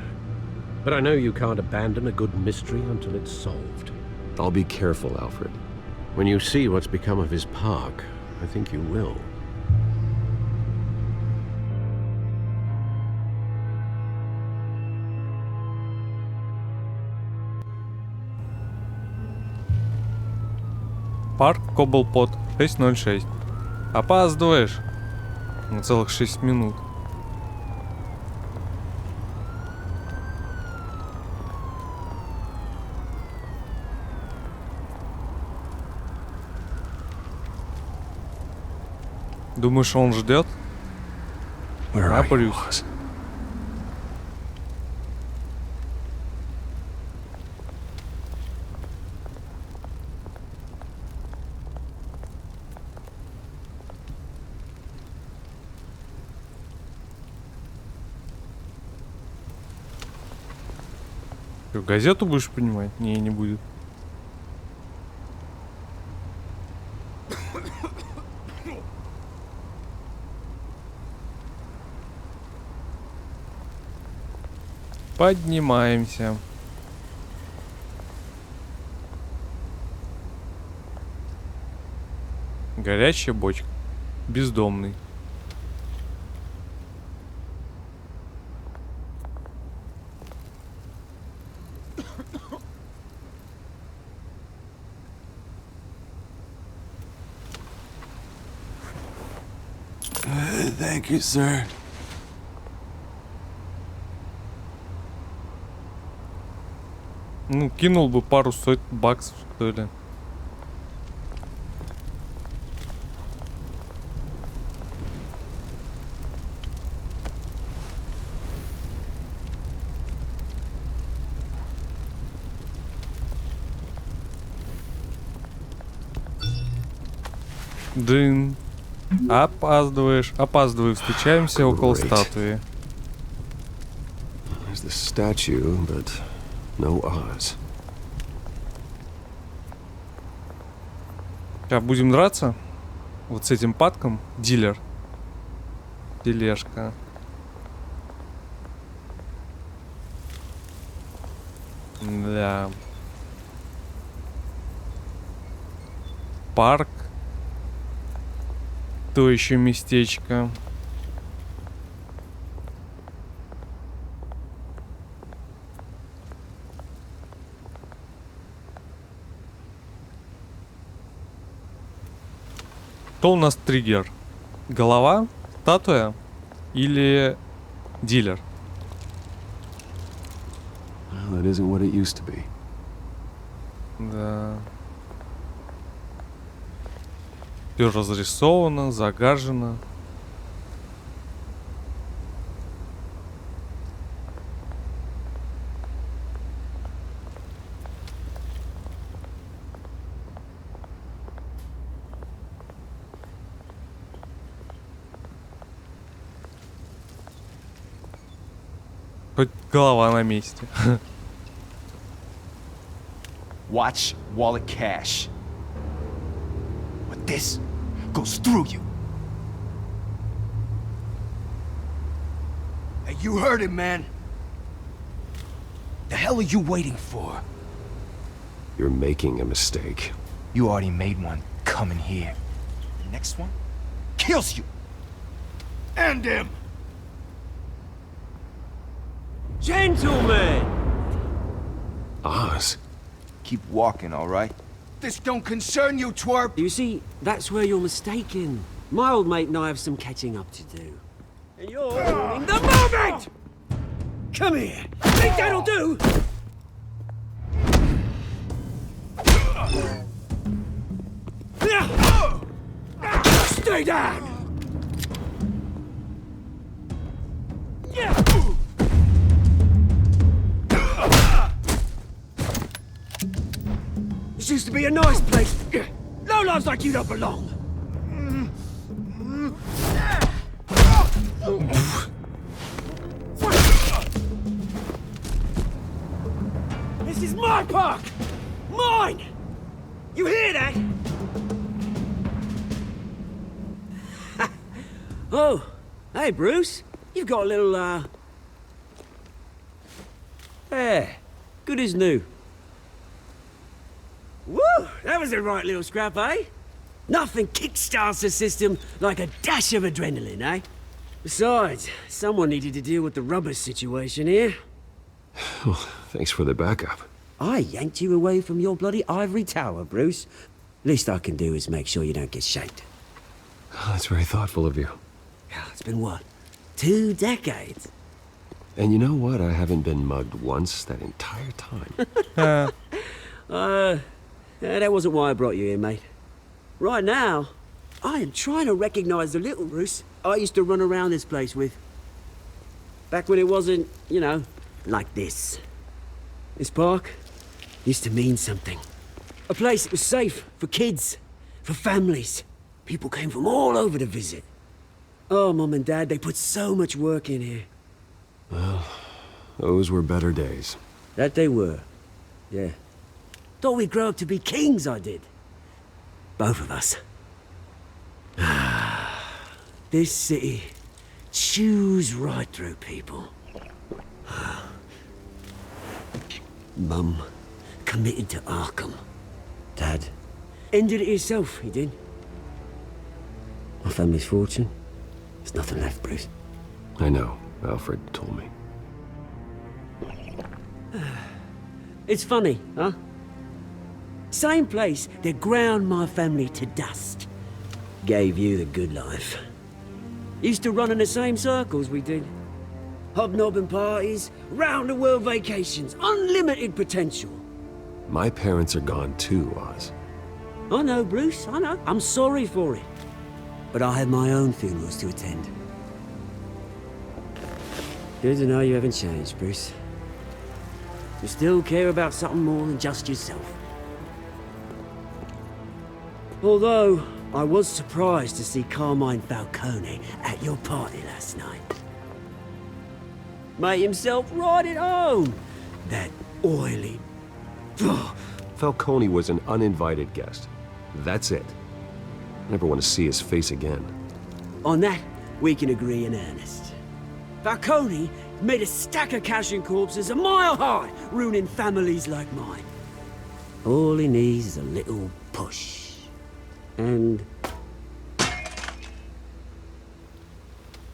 But I know you can't abandon a good mystery until it's solved. I'll be careful, Alfred. When you see what's become of his park, I think you will. Парк Коблпот, 6:06. Опаздываешь на целых 6 минут. Думаешь, он ждет? А, Брюс? Что, газету будешь понимать? Не будет. Поднимаемся. Горячая бочка. Бездомный. Thank you, sir. Ну, кинул бы пару сотен баксов, что ли. Дын. Опаздываешь. Опаздываю. Встречаемся около статуи. There's the statue, but no Oz. Сейчас будем драться. Вот с этим падком. Дилер. Тележка. Да. Парк. То еще местечко. Кто у нас триггер? Голова? Статуя? Или дилер? Well, that isn't what it used to be. Да. Все разрисовано, загажено. Хоть голова на месте. Watch wallet cash. But this goes through you. Hey, you heard it, man. The hell are you waiting for? You're making a mistake. You already made one coming here. The next one kills you. And him. Gentlemen! Oz. Keep walking, all right? This don't concern you, twerp! You see, that's where you're mistaken. My old mate and I have some catching up to do. And you're ruining the moment! Come here! Think that'll do? Stay down! This used to be a nice place. Lowlifes like you don't belong. This is my park! Mine! You hear that? Oh, hey Bruce. You've got a little, There. Good as new. Woo! That was a right little scrap, eh? Nothing kickstarts the system like a dash of adrenaline, eh? Besides, someone needed to deal with the rubber situation here. Oh, thanks for the backup. I yanked you away from your bloody ivory tower, Bruce. Least I can do is make sure you don't get shaped. Oh, that's very thoughtful of you. It's been what? 2 decades? And you know what? I haven't been mugged once that entire time. That wasn't why I brought you here, mate. Right now, I am trying to recognize the little Bruce I used to run around this place with. Back when it wasn't, you know, like this. This park used to mean something. A place that was safe for kids, for families. People came from all over to visit. Oh, Mum and Dad, they put so much work in here. Well, those were better days. That they were, yeah. Thought we'd grow up to be kings, I did. Both of us. This city chews right through people. Mum committed to Arkham. Dad ended it himself, he did. My family's fortune. There's nothing left, Bruce. I know. Alfred told me. It's funny, huh? Same place that ground my family to dust. Gave you the good life. Used to run in the same circles we did. Hobnobbing parties, round-the-world vacations, unlimited potential. My parents are gone too, Oz. I know, Bruce, I know. I'm sorry for it. But I have my own funerals to attend. Good to know you haven't changed, Bruce. You still care about something more than just yourself. Although, I was surprised to see Carmine Falcone at your party last night. Made himself right at home. That oily... Falcone was an uninvited guest. That's it. I never want to see his face again. On that, we can agree in earnest. Falcone made a stack of cash and corpses a mile high, ruining families like mine. All he needs is a little push. And...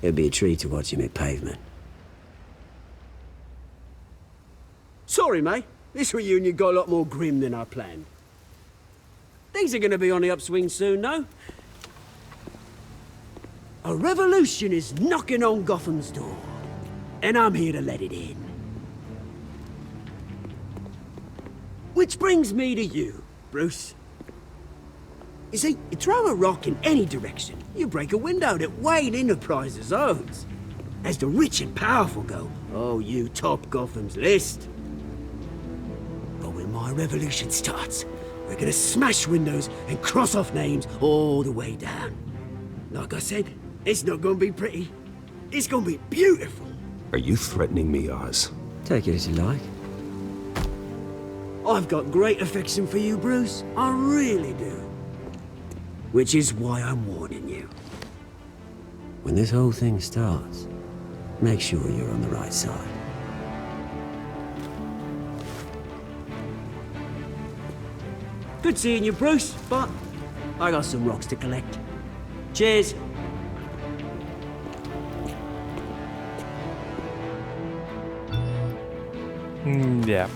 it'd be a treat to watch him hit pavement. Sorry, mate. This reunion got a lot more grim than I planned. Things are gonna be on the upswing soon, no? A revolution is knocking on Gotham's door. And I'm here to let it in. Which brings me to you, Bruce. You see, you throw a rock in any direction, you break a window that Wayne Enterprises owns. As the rich and powerful go, oh, you top Gotham's list. But when my revolution starts, we're gonna smash windows and cross off names all the way down. Like I said, it's not gonna be pretty. It's gonna be beautiful. Are you threatening me, Oz? Take it as you like. I've got great affection for you, Bruce. I really do. Which is why I'm warning you. When this whole thing starts, make sure you're on the right side. Good seeing you, Bruce, but I got some rocks to collect. Cheers. Да.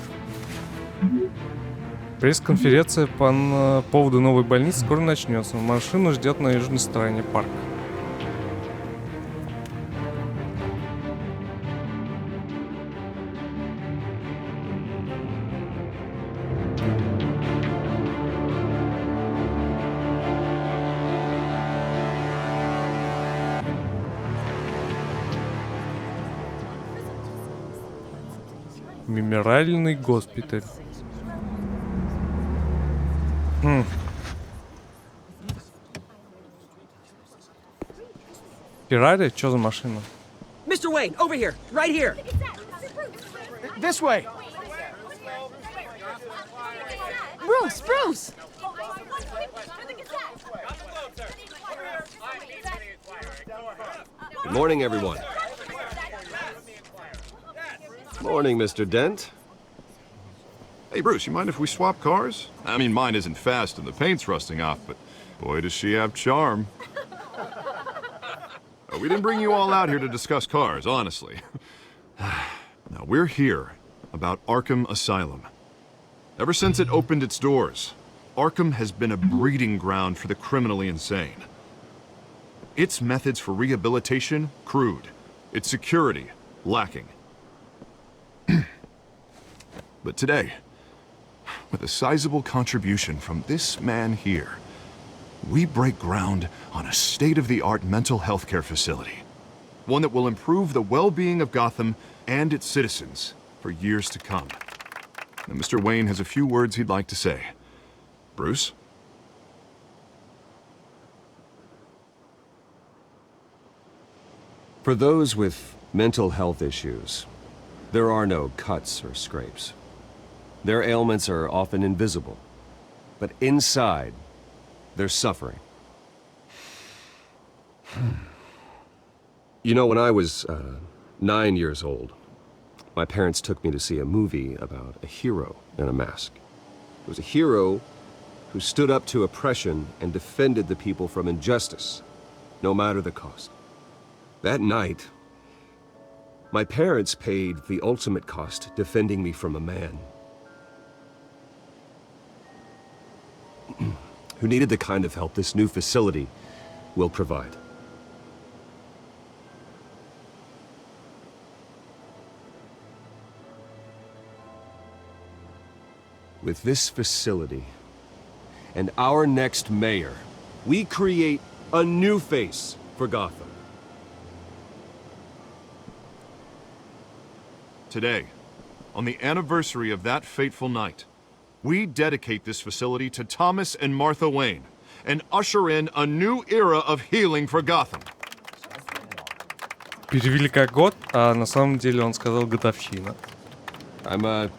Пресс-конференция по поводу новой больницы скоро начнется. Машину ждет на южной стороне парка. Мемориальный госпиталь. Феррари? Чё за машина? Mr. Wayne, over here, right here. This way. Bruce, Bruce! Good morning, everyone. Morning, Mr. Dent. Hey, Bruce, you mind if we swap cars? I mean, mine isn't fast and the paint's rusting off, but boy, does she have charm. We didn't bring you all out here to discuss cars, honestly. Now, we're here about Arkham Asylum. Ever since it opened its doors, Arkham has been a breeding ground for the criminally insane. Its methods for rehabilitation, crude. Its security, lacking. But today, with a sizable contribution from this man here, we break ground on a state-of-the-art mental health care facility. One that will improve the well-being of Gotham and its citizens for years to come. Now, Mr. Wayne has a few words he'd like to say. Bruce? For those with mental health issues, there are no cuts or scrapes. Their ailments are often invisible, but inside, they're suffering. You know, when I was 9 years old, my parents took me to see a movie about a hero in a mask. It was a hero who stood up to oppression and defended the people from injustice, no matter the cost. That night, my parents paid the ultimate cost defending me from a man who needed the kind of help this new facility will provide. With this facility and our next mayor, we create a new face for Gotham. Today, on the anniversary of that fateful night, we dedicate this facility to Thomas and Martha Wayne and usher in a new era of healing for Gotham. Перевели как год, а на самом деле он сказал годовщина. I'm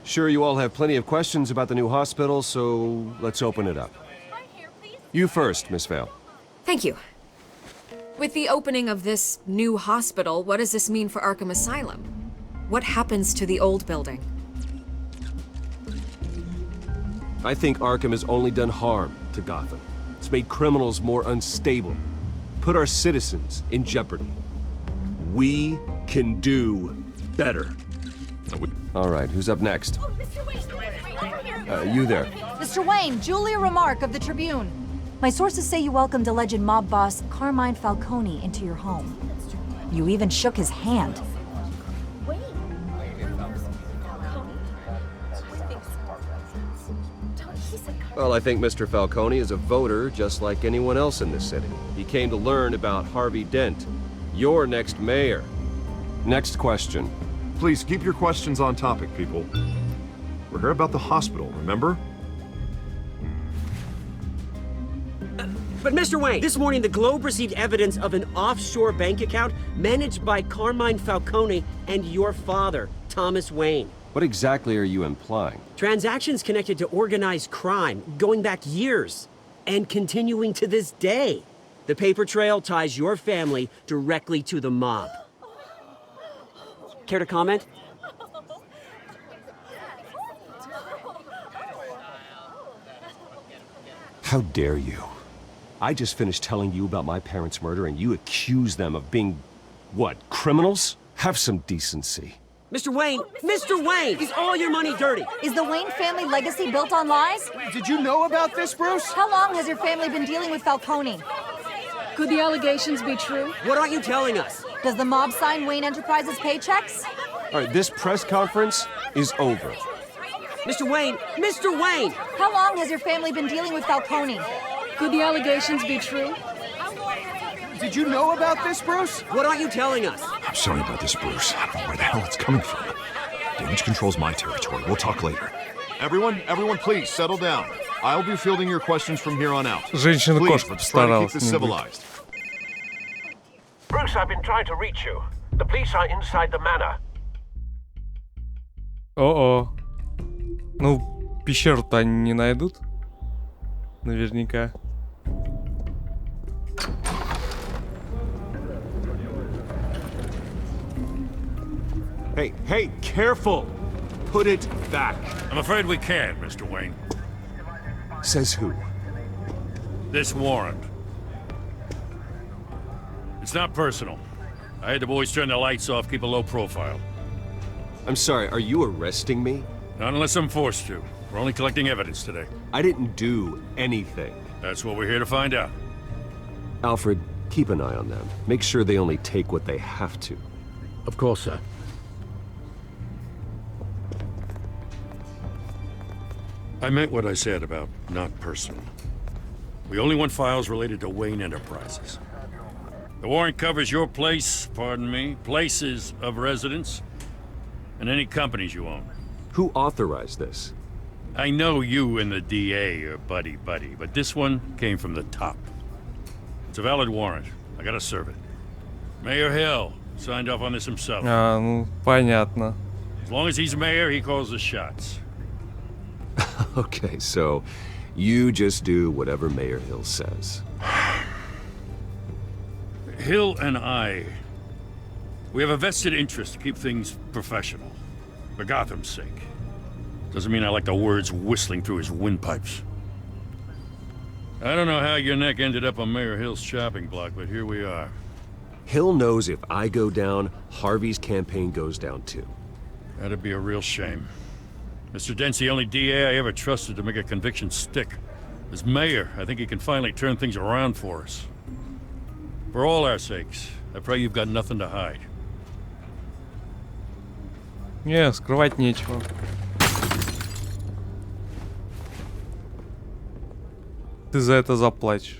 sure you all have plenty of questions about the new hospital, so let's open it up. You first, Miss Vale. Thank you. With the opening of this new hospital, what does this mean for Arkham Asylum? What happens to the old building? I think Arkham has only done harm to Gotham. It's made criminals more unstable, put our citizens in jeopardy. We can do better. All right, who's up next? You there. Mr. Wayne, Julia Remark of the Tribune. My sources say you welcomed alleged mob boss Carmine Falcone into your home. You even shook his hand. Well, I think Mr. Falcone is a voter just like anyone else in this city. He came to learn about Harvey Dent, your next mayor. Next question. Please keep your questions on topic, people. We're here about the hospital, remember? But Mr. Wayne, this morning the Globe received evidence of an offshore bank account managed by Carmine Falcone and your father, Thomas Wayne. What exactly are you implying? Transactions connected to organized crime, going back years, and continuing to this day. The paper trail ties your family directly to the mob. Care to comment? How dare you? I just finished telling you about my parents' murder and you accuse them of being, what, criminals? Have some decency. Mr. Wayne! Mr. Wayne! Is all your money dirty? Is the Wayne family legacy built on lies? Did you know about this, Bruce? How long has your family been dealing with Falcone? Could the allegations be true? What aren't you telling us? Does the mob sign Wayne Enterprises paychecks? All right, this press conference is over. Mr. Wayne! Mr. Wayne! How long has your family been dealing with Falcone? Could the allegations be true? Did you know about this, Bruce? What aren't you telling us? I'm sorry about this, Bruce. I don't know where the hell it's coming from. Damage control's my territory. We'll talk later. Everyone, please, settle down. I'll be fielding your questions from here on out. Женщина-кошка Please, let's try to keep постаралась this не быть. civilized. Bruce, I've been trying to reach you. The police are inside the manor. О-о. Ну, пещеру-то они не найдут. Наверняка. Hey, careful! Put it back. I'm afraid we can't, Mr. Wayne. Says who? This warrant. It's not personal. I had the boys turn the lights off, keep a low profile. I'm sorry, are you arresting me? Not unless I'm forced to. We're only collecting evidence today. I didn't do anything. That's what we're here to find out. Alfred, keep an eye on them. Make sure they only take what they have to. Of course, sir. I meant what I said about not personal. We only want files related to Wayne Enterprises. The warrant covers your place, pardon me, places of residence, and any companies you own. Who authorized this? I know you and the DA are buddy-buddy, but this one came from the top. It's a valid warrant. I gotta serve it. Mayor Hill signed off on this himself. А, ну, понятно. As long as he's mayor, he calls the shots. Okay, so you just do whatever Mayor Hill says. Hill and I, we have a vested interest to keep things professional. For Gotham's sake. Doesn't mean I like the words whistling through his windpipes. I don't know how your neck ended up on Mayor Hill's chopping block, but here we are. Hill knows if I go down, Harvey's campaign goes down too. That'd be a real shame. Mr. Dent's the only DA I ever trusted to make a conviction stick. As mayor, I think he can finally turn things around for us. For all our sakes, I pray you've got nothing to hide. Не, скрывать нечего. Ты за это заплачешь.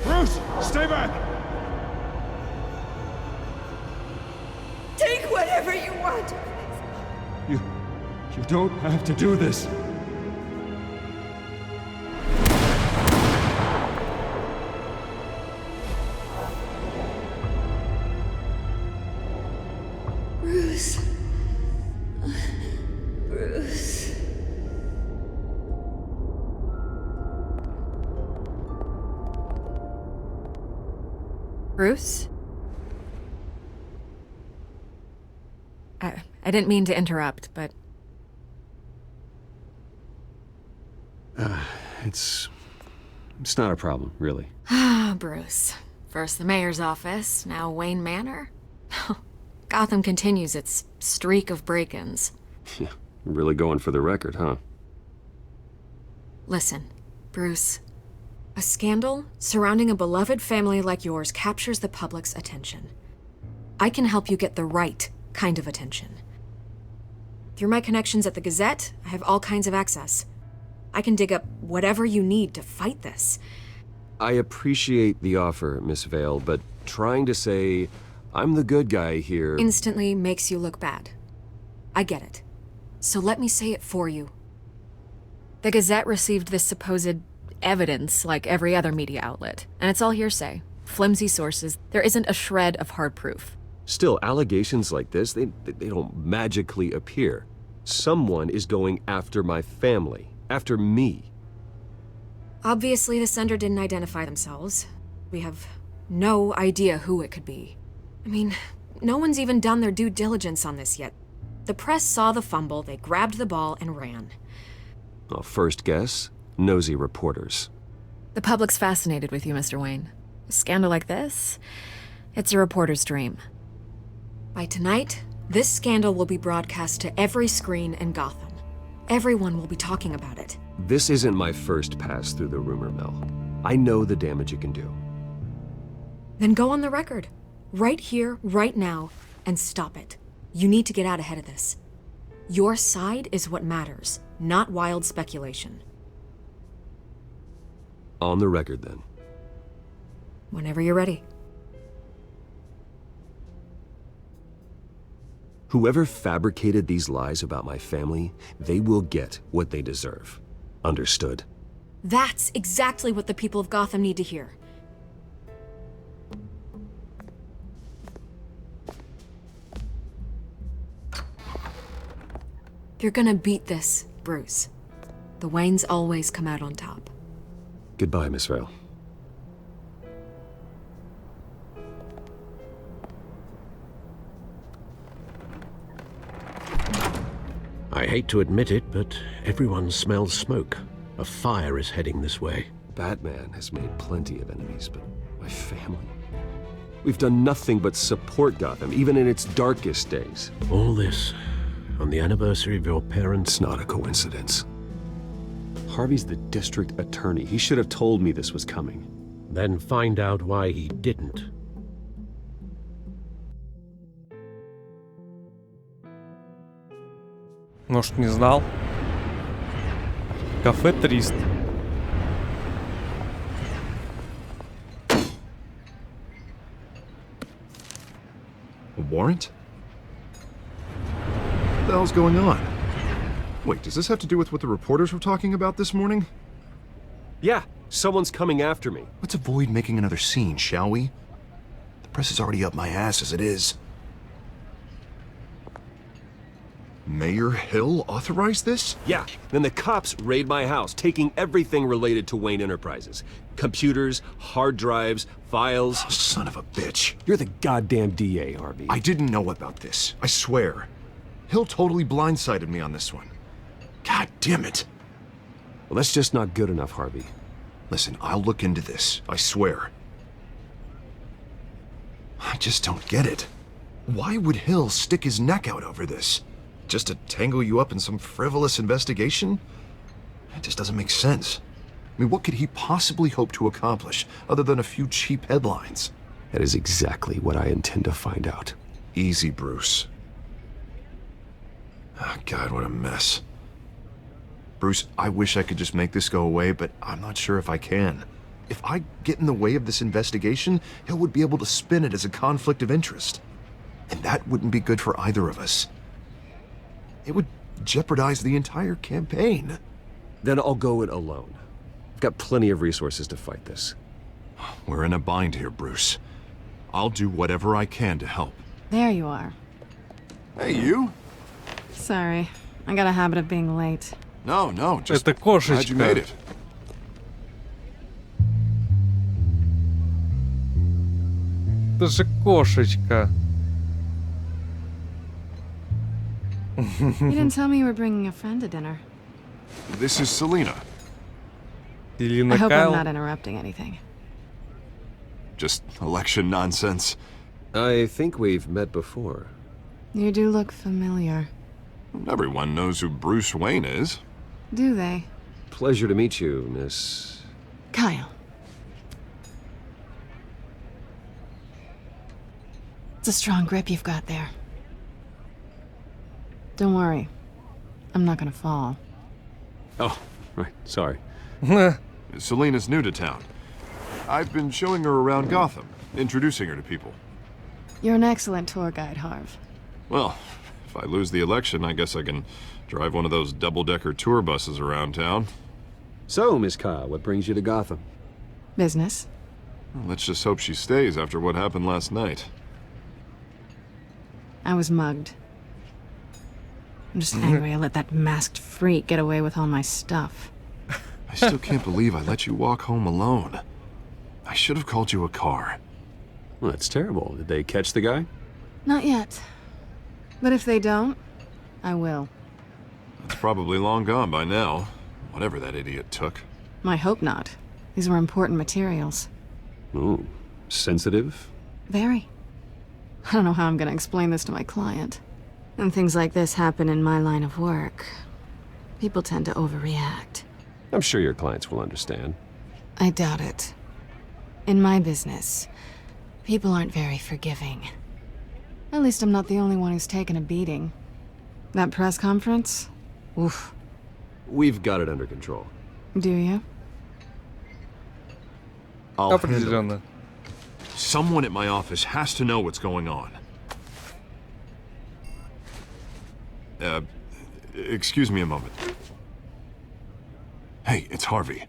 Bruce, stay back! Take whatever you want. You don't have to do this. Bruce. Bruce. Bruce? I didn't mean to interrupt, but... It's not a problem, really. Ah, Bruce. First the mayor's office, now Wayne Manor. Gotham continues its streak of break-ins. Really going for the record, huh? Listen, Bruce. A scandal surrounding a beloved family like yours captures the public's attention. I can help you get the right kind of attention. Through my connections at the Gazette, I have all kinds of access. I can dig up whatever you need to fight this. I appreciate the offer, Miss Vale, but trying to say I'm the good guy here Instantly makes you look bad. I get it. So let me say it for you. The Gazette received this supposed evidence like every other media outlet, and it's all hearsay. Flimsy sources. There isn't a shred of hard proof. Still, allegations like this, they don't magically appear. Someone is going after my family, after me. Obviously, the sender didn't identify themselves. We have no idea who it could be. I mean, no one's even done their due diligence on this yet. The press saw the fumble, they grabbed the ball and ran. Well, first guess, nosy reporters. The public's fascinated with you, Mr. Wayne. A scandal like this, it's a reporter's dream. By tonight, this scandal will be broadcast to every screen in Gotham. Everyone will be talking about it. This isn't my first pass through the rumor mill. I know the damage it can do. Then go on the record. Right here, right now, and stop it. You need to get out ahead of this. Your side is what matters, not wild speculation. On the record, then. Whenever you're ready. Whoever fabricated these lies about my family, they will get what they deserve. Understood? That's exactly what the people of Gotham need to hear. You're gonna beat this, Bruce. The Waynes always come out on top. Goodbye, Miss Vale. I hate to admit it, but everyone smells smoke. A fire is heading this way. Batman has made plenty of enemies, but my family? We've done nothing but support Gotham, even in its darkest days. All this on the anniversary of your parents'... It's not a coincidence. Harvey's the district attorney. He should have told me this was coming. Then find out why he didn't. Может, не знал? Кафе 300. A warrant? What the hell's going on? Wait, does this have to do with what the reporters were talking about this morning? Yeah, someone's coming after me. Let's avoid making another scene, shall we? The press is already up my ass as it is. Mayor Hill authorized this? Yeah, then the cops raid my house, taking everything related to Wayne Enterprises. Computers, hard drives, files. Oh, son of a bitch. You're the goddamn DA, Harvey. I didn't know about this, I swear. Hill totally blindsided me on this one. God damn it. Well, that's just not good enough, Harvey. Listen, I'll look into this, I swear. I just don't get it. Why would Hill stick his neck out over this? Just to tangle you up in some frivolous investigation? It just doesn't make sense. I mean, what could he possibly hope to accomplish other than a few cheap headlines? That is exactly what I intend to find out. Easy, Bruce. Oh, God, what a mess. Bruce, I wish I could just make this go away, but I'm not sure if I can. If I get in the way of this investigation, Hill would be able to spin it as a conflict of interest. And that wouldn't be good for either of us. It would jeopardize the entire campaign. Then I'll go it alone. I've got plenty of resources to fight this. We're in a bind here, Bruce. I'll do whatever I can to help. There you are. Hey, you? Sorry. I got a habit of being late. No, just Это кошечка. glad you made it. Это же кошечка. You didn't tell me you were bringing a friend to dinner. This is Selena. Selena I hope Kyle. I'm not interrupting anything. Just election nonsense. I think we've met before. You do look familiar. Everyone knows who Bruce Wayne is. Do they? Pleasure to meet you, Miss... Kyle. It's a strong grip you've got there. Don't worry. I'm not gonna fall. Oh, right. Sorry. Selena's new to town. I've been showing her around Gotham, introducing her to people. You're an excellent tour guide, Harv. Well, if I lose the election, I guess I can drive one of those double-decker tour buses around town. So, Miss Kyle, what brings you to Gotham? Business. Well, let's just hope she stays after what happened last night. I was mugged. I'm just angry I let that masked freak get away with all my stuff. I still can't believe I let you walk home alone. I should have called you a car. Well, that's terrible. Did they catch the guy? Not yet. But if they don't, I will. It's probably long gone by now. Whatever that idiot took. I hope not. These were important materials. Ooh, sensitive? Very. I don't know how I'm gonna explain this to my client. When things like this happen in my line of work, people tend to overreact. I'm sure your clients will understand. I doubt it. In my business, people aren't very forgiving. At least I'm not the only one who's taken a beating. That press conference? Oof. We've got it under control. Do you? I'll handle it. Someone at my office has to know what's going on. Excuse me a moment. Hey, it's Harvey.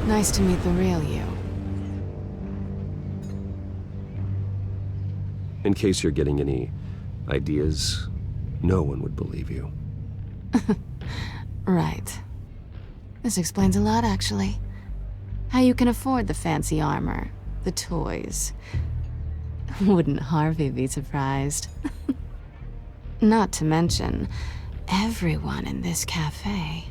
Nice to meet the real you. In case you're getting any ideas, no one would believe you. Right. This explains a lot, actually. How you can afford the fancy armor, the toys. Wouldn't Harvey be surprised? Not to mention, everyone in this cafe.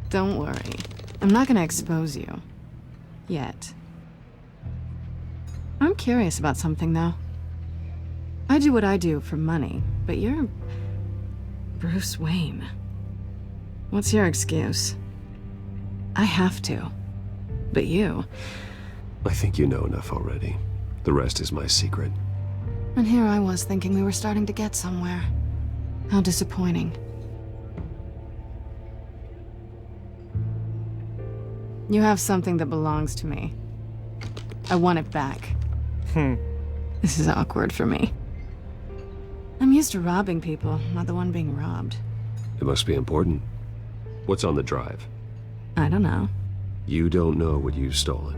Don't worry. I'm not gonna expose you. Yet. I'm curious about something, though. I do what I do for money, but you're... Bruce Wayne. What's your excuse? I have to. But you... I think you know enough already. The rest is my secret. And here I was thinking we were starting to get somewhere. How disappointing. You have something that belongs to me. I want it back. This is awkward for me. I'm used to robbing people, not the one being robbed. It must be important. What's on the drive? I don't know. You don't know what you've stolen.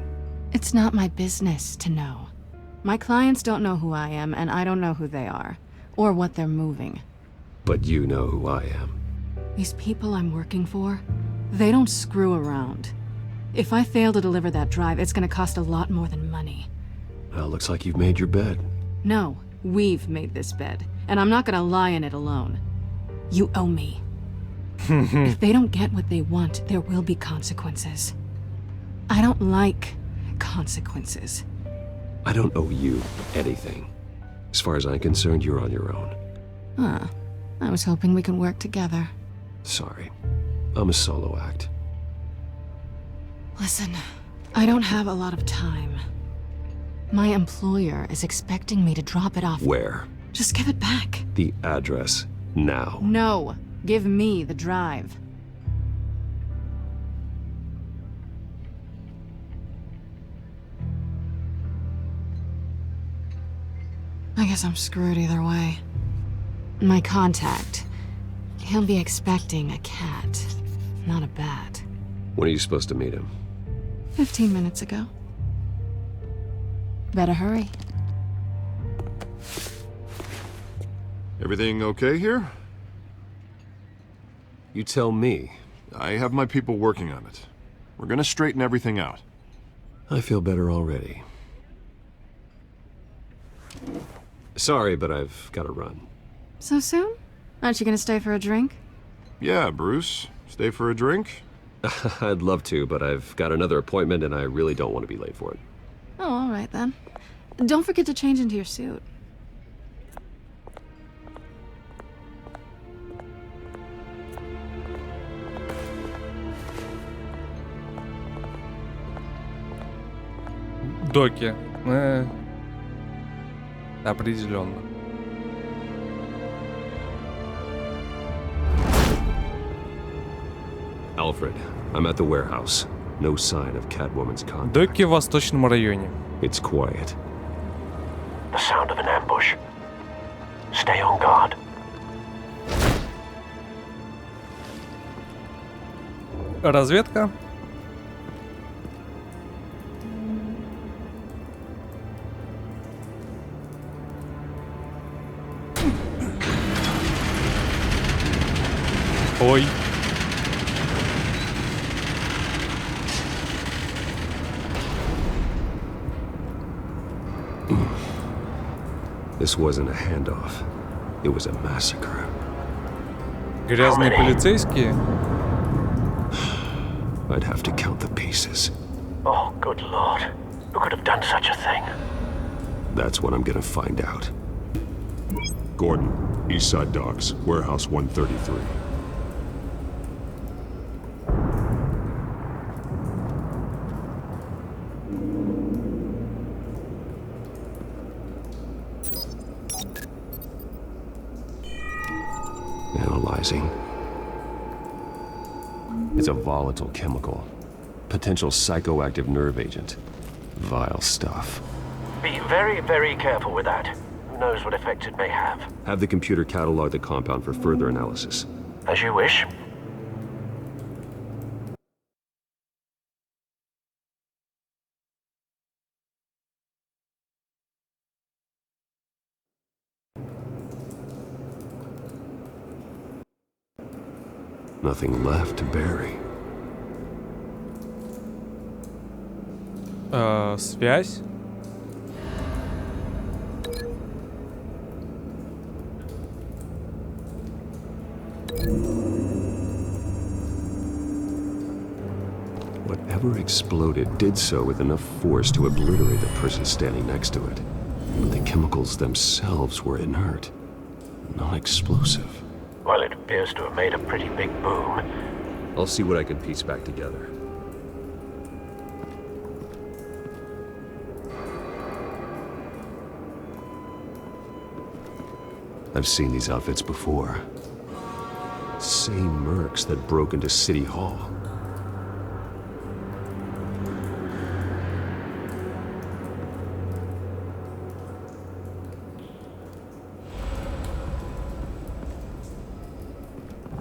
It's not my business to know. My clients don't know who I am, and I don't know who they are, or what they're moving. But you know who I am. These people I'm working for, they don't screw around. If I fail to deliver that drive, it's gonna cost a lot more than money. Well, looks like you've made your bed. No, we've made this bed, and I'm not gonna lie in it alone. You owe me. If they don't get what they want, there will be consequences. I don't like consequences. I don't owe you anything. As far as I'm concerned, you're on your own. Huh. I was hoping we could work together. Sorry. I'm a solo act. Listen, I don't have a lot of time. My employer is expecting me to drop it off. Where? Just give it back. The address, now. No, give me the drive. I guess I'm screwed either way. My contact, he'll be expecting a cat, not a bat. When are you supposed to meet him? 15 minutes ago. Better hurry. Everything okay here? You tell me. I have my people working on it. We're gonna straighten everything out. I feel better already. Sorry, but I've got to run. So soon? Aren't you gonna stay for a drink? Yeah, Bruce. Stay for a drink? I'd love to, but I've got another appointment and I really don't want to be late for it. Oh, all right then. Don't forget to change into your suit. Доки. Определенно. Alfred, I'm at the warehouse. No sign of Catwoman's contact. Доки в Восточном районе. It's quiet. The sound of an ambush. Stay on guard. Разведка. Ой. This wasn't a handoff. It was a massacre. Грязные полицейские. I'd have to count the pieces. Oh, good lord. Who could have done such a thing? That's what I'm gonna find out. Gordon, Eastside Docks, Warehouse 133. Analyzing. It's a volatile chemical. Potential psychoactive nerve agent. Vile stuff. Be very, very careful with that. Who knows what effects it may have. Have the computer catalog the compound for further analysis. As you wish. Nothing left to bury. Связь. Whatever exploded did so with enough force to obliterate the person standing next to it. But the chemicals themselves were inert, not explosive. Well, it appears to have made a pretty big boom. I'll see what I can piece back together. I've seen these outfits before. Same mercs that broke into City Hall.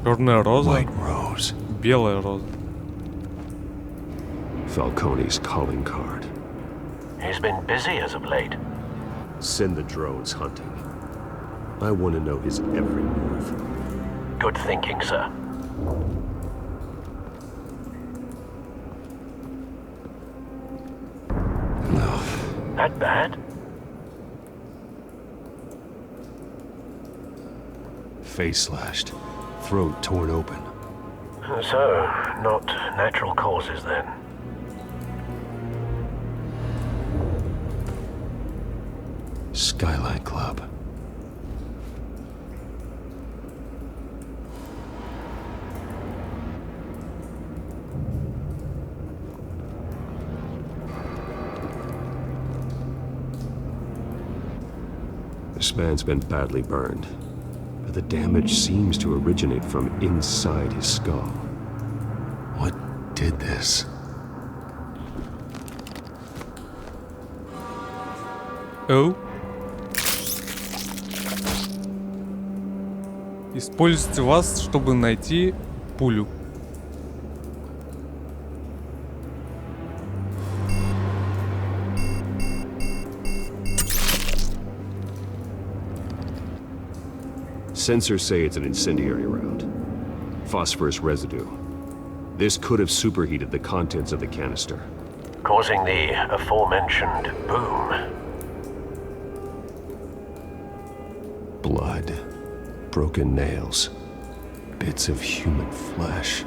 Черная роза. White rose. Белая роза. Falcone's calling card. He's been busy as of late. Send the drones hunting. I want to know his every move. Good thinking, sir. No. That bad? Face slashed. Throat torn open. So, not natural causes then. Skyline Club. This man's been badly burned, but the damage seems to originate from inside his skull. What did this? Oh. Используйте вас, чтобы найти пулю. Sensors say it's an incendiary round. Phosphorus residue. This could have superheated the contents of the canister, causing the aforementioned boom. Blood. Broken nails. Bits of human flesh.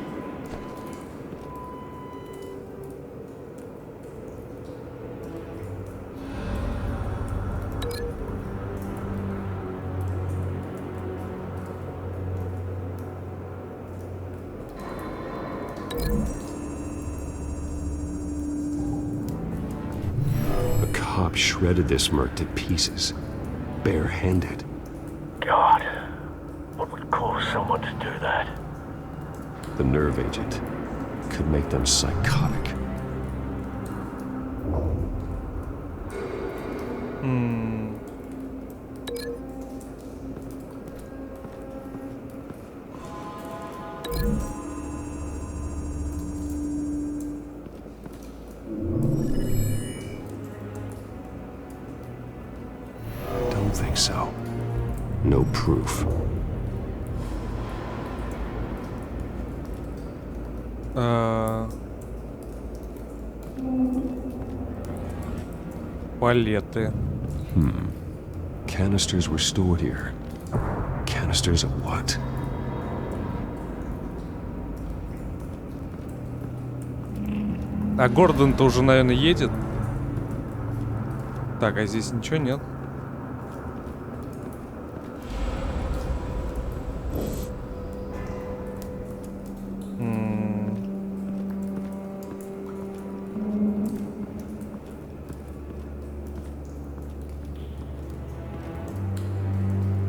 A cop shredded this merc to pieces, barehanded. God, what would cause someone to do that? The nerve agent could make them psychotic. Don't think so. No proof. Палеты. Canisters were stored here. Canisters of what? А Гордон-то уже, наверное, едет. Так, а здесь ничего нет.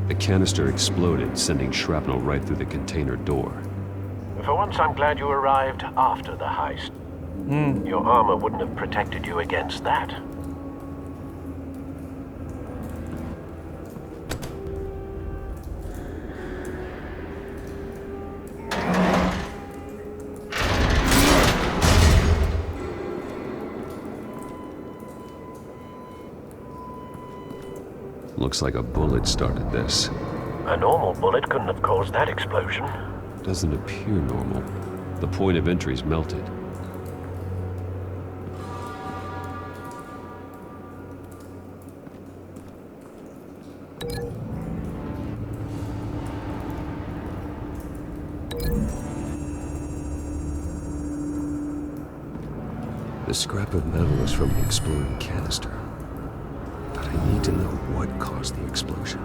The canister exploded, sending shrapnel right through the container door. For once, I'm glad you arrived after the heist. Your armor wouldn't have protected you against that. Looks like a bullet started this. A normal bullet couldn't have caused that explosion. Doesn't appear normal. The point of entry's melted. The scrap of metal is from the exploding canister. But I need to know what caused the explosion.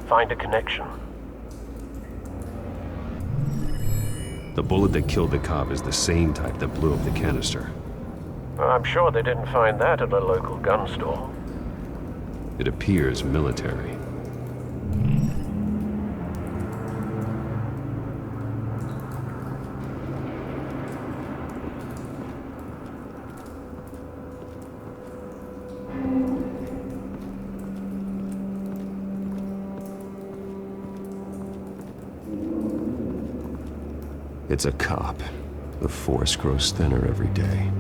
Find a connection. The bullet that killed the cop is the same type that blew up the canister. I'm sure they didn't find that at a local gun store. It appears military. It's a cop. The force grows thinner every day.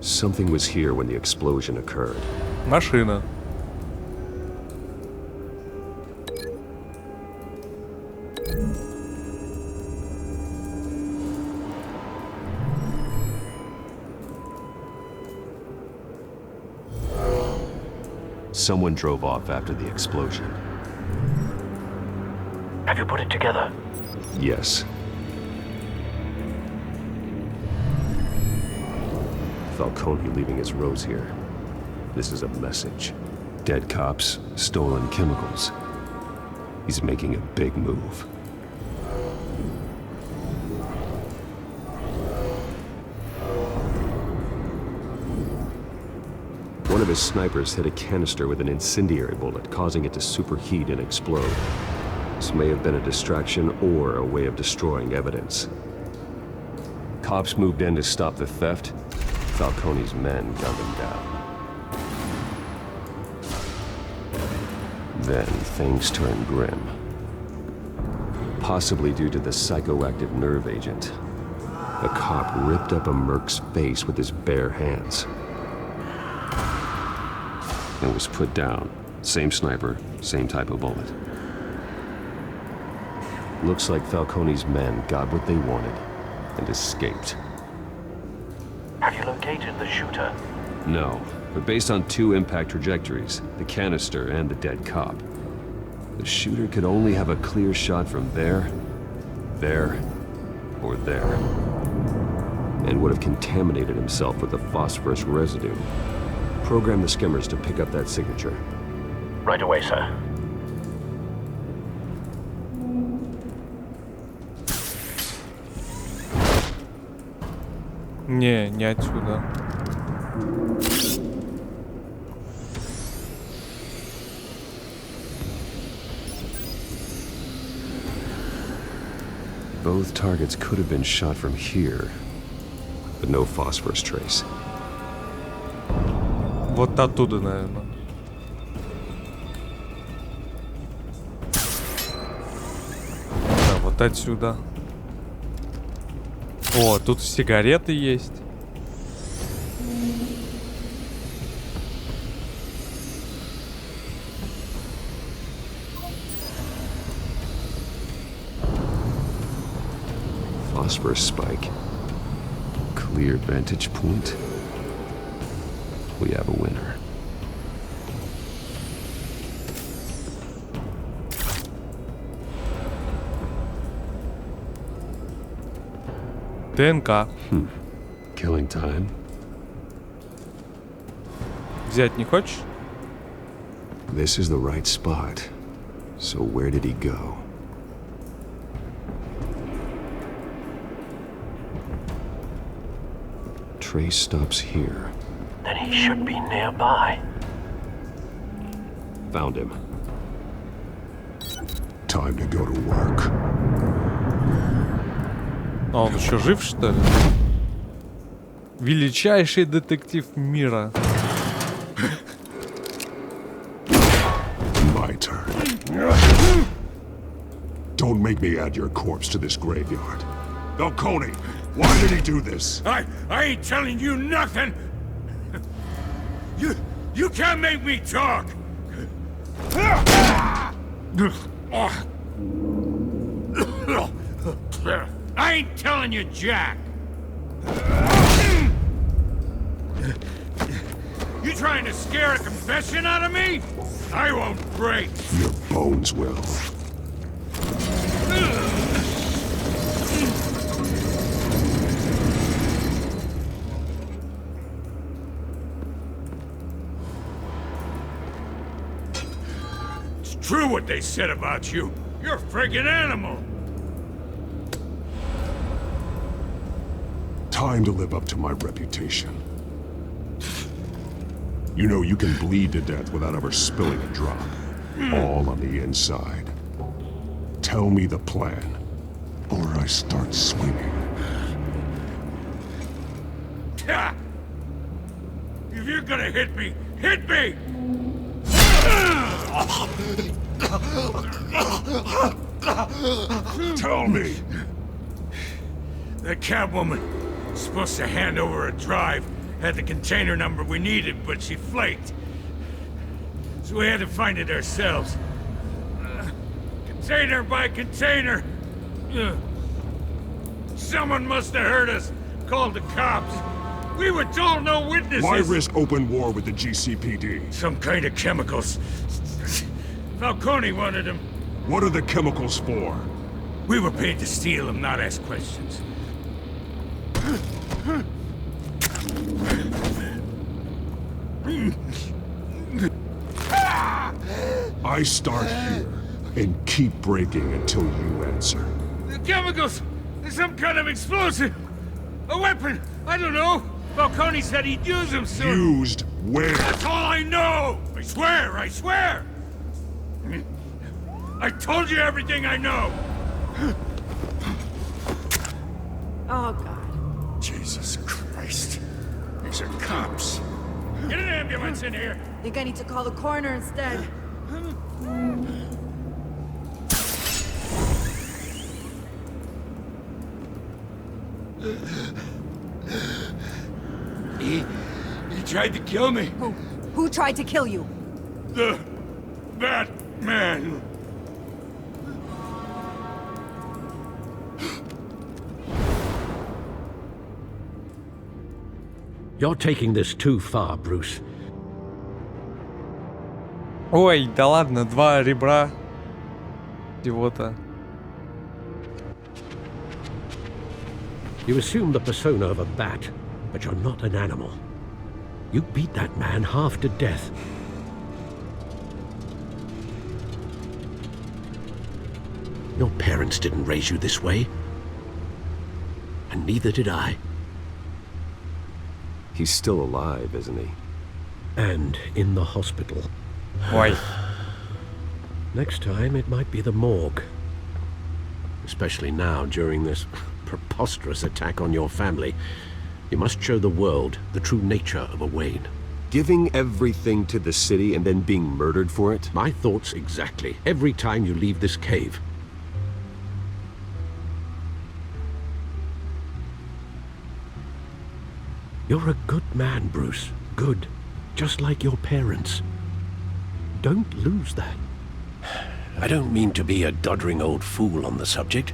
Something was here when the explosion occurred. Машина. Someone drove off after the explosion. Have you put it together? Yes. Falcone leaving his rose here. This is a message. Dead cops, stolen chemicals. He's making a big move. One of his snipers hit a canister with an incendiary bullet, causing it to superheat and explode. This may have been a distraction or a way of destroying evidence. Cops moved in to stop the theft. Falcone's men gunned him down. Then things turned grim. Possibly due to the psychoactive nerve agent. A cop ripped up a merc's face with his bare hands. And was put down. Same sniper, same type of bullet. Looks like Falcone's men got what they wanted and escaped. Have you located the shooter? No, but based on 2 impact trajectories, the canister and the dead cop, the shooter could only have a clear shot from there, or there, and would have contaminated himself with the phosphorus residue. Program the skimmers to pick up that signature. Right away, sir. Не отсюда. Both targets could have been shot from here, but no phosphorus trace. Вот оттуда, наверное. Да, вот отсюда. О, тут сигареты есть. Phosphorus spike. Clear vantage point. We have a winner. ДНК. Killing time. Взять не хочешь? This is the right spot. So where did he go? Trace stops here. Then he should be nearby. Found him. Time to go to work. А он еще жив, что ли? Величайший детектив мира. My turn. Don't make me add your corpse to this graveyard. Falcone, why did he do this? I ain't telling you nothing! You can't make me talk! I ain't telling you jack! You trying to scare a confession out of me? I won't break! Your bones will. It's true what they said about you. You're a friggin' animal! Time to live up to my reputation. You know you can bleed to death without ever spilling a drop. All on the inside. Tell me the plan, or I start swinging. If you're gonna hit me, hit me! Tell me! The Catwoman was supposed to hand over a drive. Had the container number we needed, but she flaked. So we had to find it ourselves. Container by container. Someone must have heard us. Called the cops. We were told no witnesses. Why risk open war with the GCPD? Some kind of chemicals. Falcone wanted them. What are the chemicals for? We were paid to steal them, not ask questions. I start here and keep breaking until you answer. The chemicals! There's some kind of explosive! A weapon! I don't know! Falcone said he'd use him soon. Used where? That's all I know! I swear, I swear! I told you everything I know! Oh, God. Jesus Christ. These are cops. Get an ambulance in here! Think I need to call the coroner instead. He tried to kill me. Who tried to kill you? That man. You're taking this too far, Bruce. Ой, да ладно, 2 ребра. Всего-то. You assume the persona of a bat, but you're not an animal. You beat that man half to death. Your parents didn't raise you this way. And neither did I. He's still alive, isn't he? And in the hospital. Why? Next time, it might be the morgue. Especially now, during this preposterous attack on your family. You must show the world the true nature of a Wayne. Giving everything to the city and then being murdered for it? My thoughts exactly. Every time you leave this cave. You're a good man, Bruce. Good. Just like your parents. Don't lose that. I don't mean to be a doddering old fool on the subject,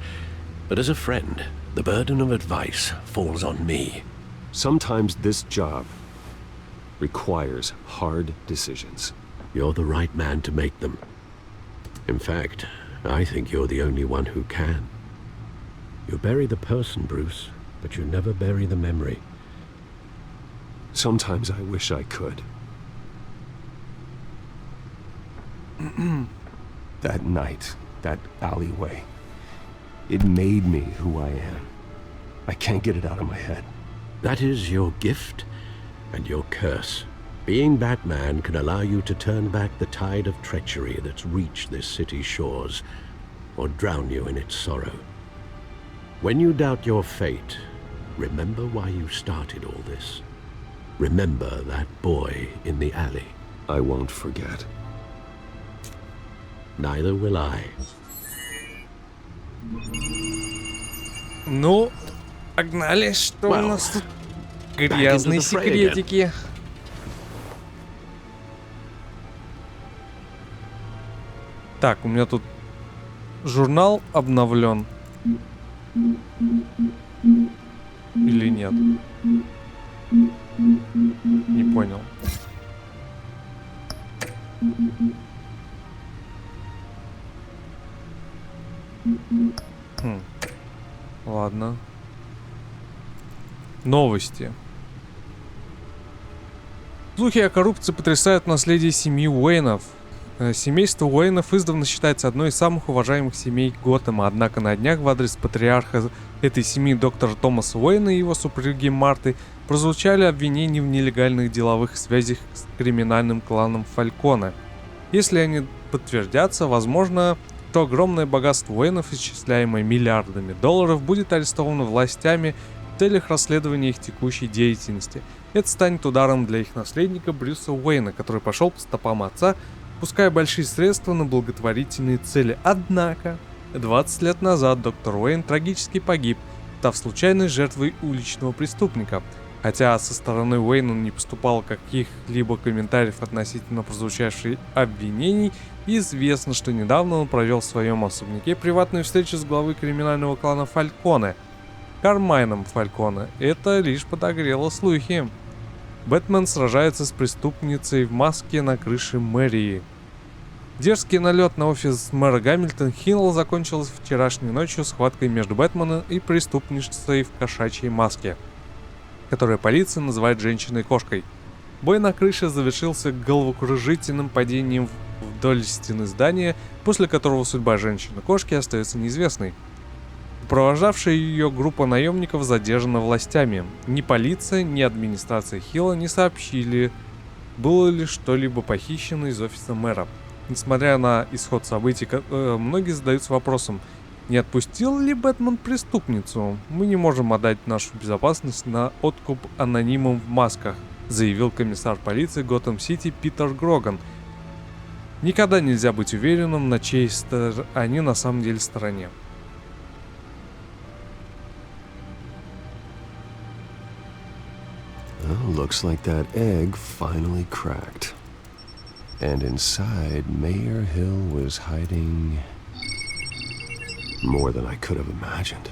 but as a friend, the burden of advice falls on me. Sometimes this job requires hard decisions. You're the right man to make them. In fact, I think you're the only one who can. You bury the person, Bruce, but you never bury the memory. Sometimes I wish I could. That night, that alleyway, it made me who I am. I can't get it out of my head. That is your gift and your curse. Being Batman can allow you to turn back the tide of treachery that's reached this city's shores, or drown you in its sorrow. When you doubt your fate, remember why you started all this. Remember that boy in the alley. I won't forget. Neither will I. Ну, погнали, что у нас тут? Грязные секретики. Так, у меня тут журнал обновлен. Или нет? Не понял. Ладно. Новости. Слухи о коррупции потрясают наследие семьи Уэйнов. Семейство Уэйнов издавна считается одной из самых уважаемых семей Готэма, однако на днях в адрес патриарха этой семьи доктора Томаса Уэйна и его супруги Марты прозвучали обвинения в нелегальных деловых связях с криминальным кланом Фальконе. Если они подтвердятся, возможно, то огромное богатство Уэйнов, исчисляемое миллиардами долларов, будет арестовано властями в целях расследования их текущей деятельности. Это станет ударом для их наследника Брюса Уэйна, который пошел по стопам отца, пуская большие средства на благотворительные цели. Однако, 20 лет назад доктор Уэйн трагически погиб, став случайной жертвой уличного преступника. Хотя со стороны Уэйна не поступало каких-либо комментариев относительно прозвучавших обвинений, известно, что недавно он провел в своем особняке приватную встречу с главой криминального клана Фальконе, Кармайном Фальконе. Это лишь подогрело слухи. Бэтмен сражается с преступницей в маске на крыше мэрии. Дерзкий налет на офис мэра Гамильтон Хилл закончился вчерашней ночью схваткой между Бэтменом и преступницей в кошачьей маске, которую полиция называет женщиной-кошкой. Бой на крыше завершился головокружительным падением вдоль стены здания, после которого судьба женщины-кошки остается неизвестной. Сопровождавшая ее группа наемников задержана властями. Ни полиция, ни администрация Хилла не сообщили, было ли что-либо похищено из офиса мэра. Несмотря на исход событий, многие задаются вопросом, не отпустил ли Бэтмен преступницу? Мы не можем отдать нашу безопасность на откуп анонимам в масках, заявил комиссар полиции Готэм-Сити Питер Гроган. Никогда нельзя быть уверенным, на чьей они на самом деле стороне. Well, looks like that egg finally cracked. And inside, Mayor Hill was hiding more than I could have imagined.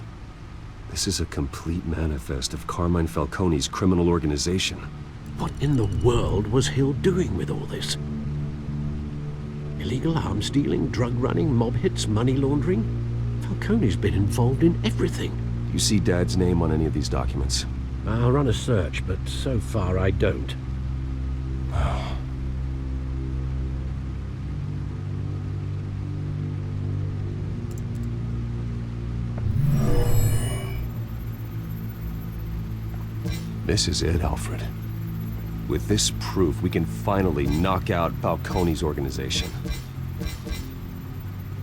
This is a complete manifest of Carmine Falcone's criminal organization. What in the world was Hill doing with all this? Illegal arms dealing, drug running, mob hits, money laundering? Falcone's been involved in everything. Do you see Dad's name on any of these documents? I'll run a search, but so far I don't. This is it, Alfred. With this proof, we can finally knock out Falcone's organization.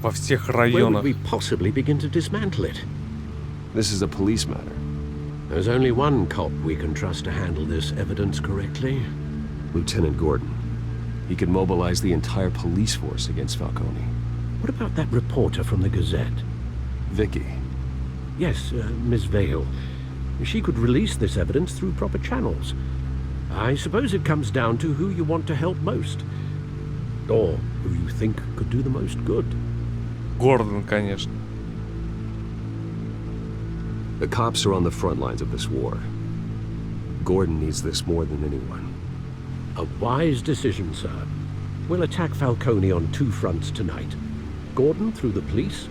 Во всех Where районах. would we possibly begin to dismantle it? This is a police matter. There's only one cop we can trust to handle this evidence correctly. Lieutenant Gordon. He could mobilize the entire police force against Falcone. What about that reporter from the Gazette? Vicky. Yes, Miss Vale. She could release this evidence through proper channels. I suppose it comes down to who you want to help most. Or who you think could do the most good. Гордон, конечно. The cops are on the front lines of this war. Gordon needs this more than anyone. A wise decision, sir. We'll attack Falcone on two fronts tonight. Gordon through the police,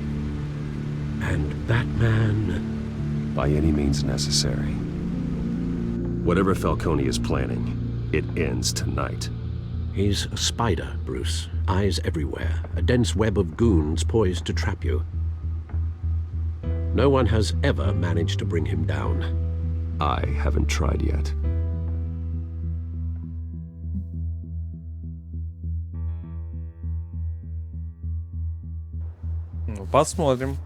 and Batman... By any means necessary. Whatever Falcone is planning, it ends tonight. He's a spider, Bruce. Eyes everywhere. A dense web of goons poised to trap you. No one has ever managed to bring him down. I haven't tried yet. Ну, посмотрим.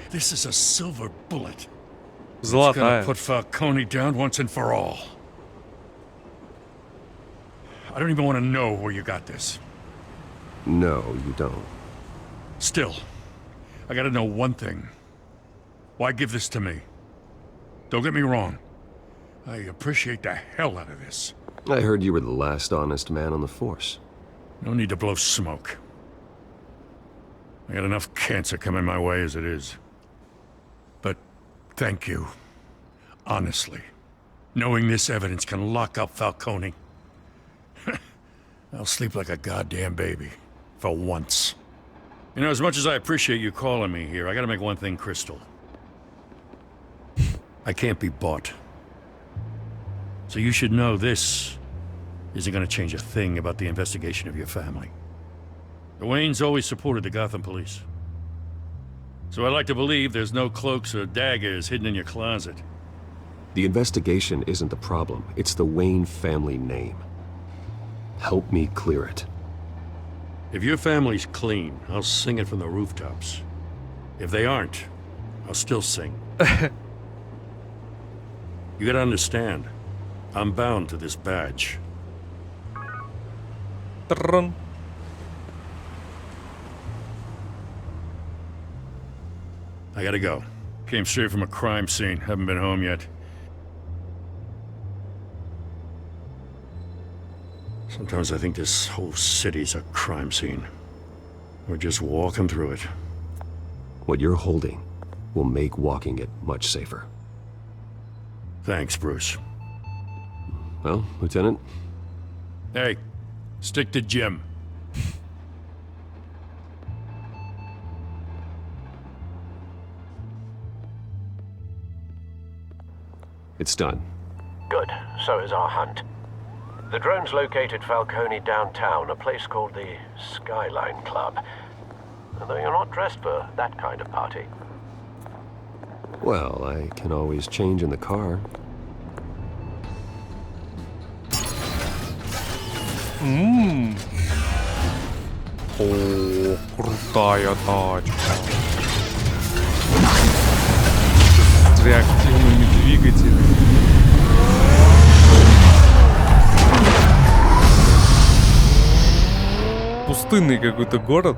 This is a silver bullet. It's Золотая. gonna put Falcone down once and for all. I don't even want to know where you got this. No, you don't. Still, I gotta know one thing. Why give this to me? Don't get me wrong. I appreciate the hell out of this. I heard you were the last honest man on the force. No need to blow smoke. I got enough cancer coming my way as it is. But thank you. Honestly. Knowing this evidence can lock up Falcone. I'll sleep like a goddamn baby. For once. You know, as much as I appreciate you calling me here, I gotta make one thing crystal. I can't be bought. So you should know this isn't gonna change a thing about the investigation of your family. The Waynes always supported the Gotham police. So I'd like to believe there's no cloaks or daggers hidden in your closet. The investigation isn't the problem. It's the Wayne family name. Help me clear it. If your family's clean, I'll sing it from the rooftops. If they aren't, I'll still sing. You gotta understand, I'm bound to this badge. Тррррн. I gotta go. Came straight from a crime scene. Haven't been home yet. Sometimes I think this whole city's a crime scene. We're just walking through it. What you're holding will make walking it much safer. Thanks, Bruce. Well, Lieutenant? Hey, stick to Jim. It's done. Good. So is our hunt. The drones located Falcone downtown, a place called the Skyline Club. Although you're not dressed for that kind of party. Well, I can always change in the car. О, крутая тачка. С реактивными двигателями. Пустынный какой-то город.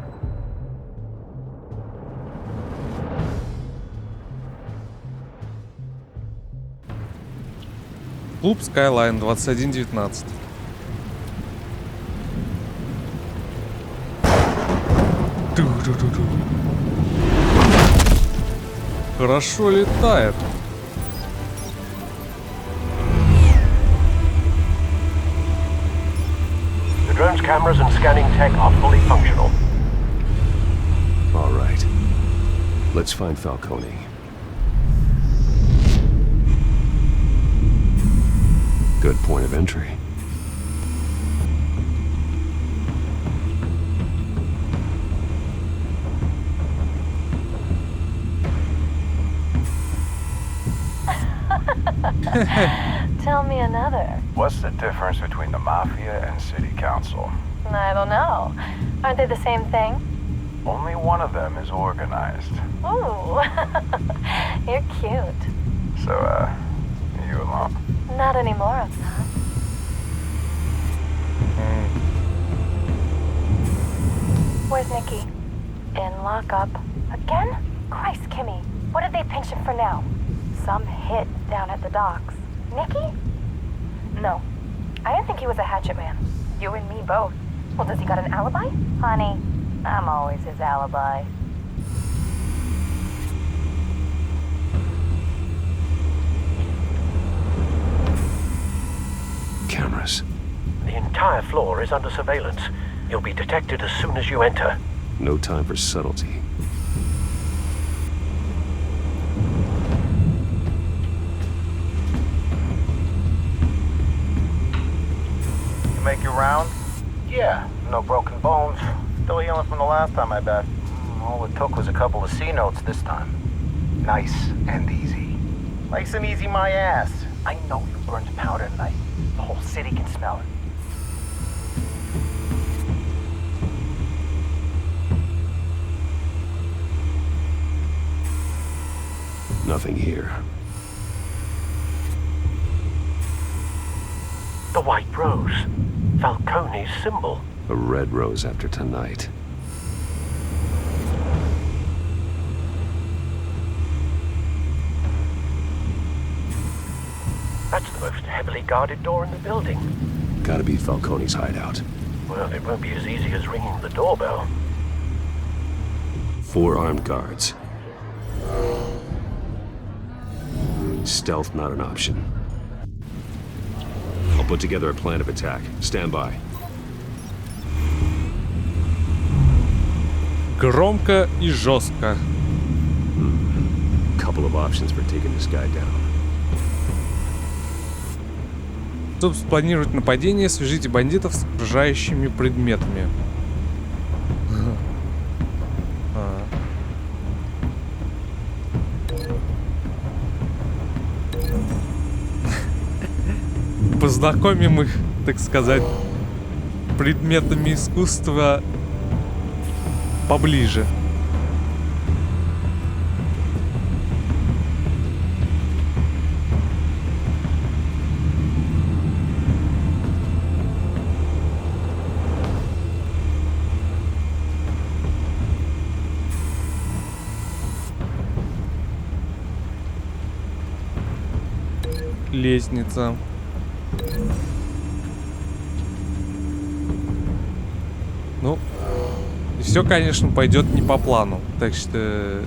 Клуб Skyline 2119. Хорошо летает. The drone's cameras and scanning tech are fully functional. All right. Let's find Falcone. Good point of entry. Tell me another. What's the difference between the Mafia and City Council? I don't know. Aren't they the same thing? Only one of them is organized. Ooh, you're cute. So, you alone? Not anymore, I'm not. Where's Nikki? In lockup. Again? Christ, Kimmy. What did they pinch him for now? Some hit down at the docks. Nikki? No. I didn't think he was a hatchet man. You and me both. Well, does he got an alibi? Honey, I'm always his alibi. Cameras. The entire floor is under surveillance. You'll be detected as soon as you enter. No time for subtlety. You make your round? Yeah, no broken bones. Still healing from the last time, I bet. All it took was a couple of C notes this time. Nice and easy. Nice and easy my ass. I know you burned powder tonight. The whole city can smell it. Nothing here. The white rose. Falcone's symbol. A red rose after tonight. That's the most heavily guarded door in the building. Gotta be Falcone's hideout. Well, it won't be as easy as ringing the doorbell. 4 armed guards. Stealth not an option. I'll put together a plan of attack. Stand by. Громко и жестко. Couple of options for taking this guy down. Чтобы спланировать нападение, свяжите бандитов с окружающими предметами. Познакомим их, так сказать, предметами искусства поближе. Лестница. Ну, все, конечно, пойдет не по плану. Так что...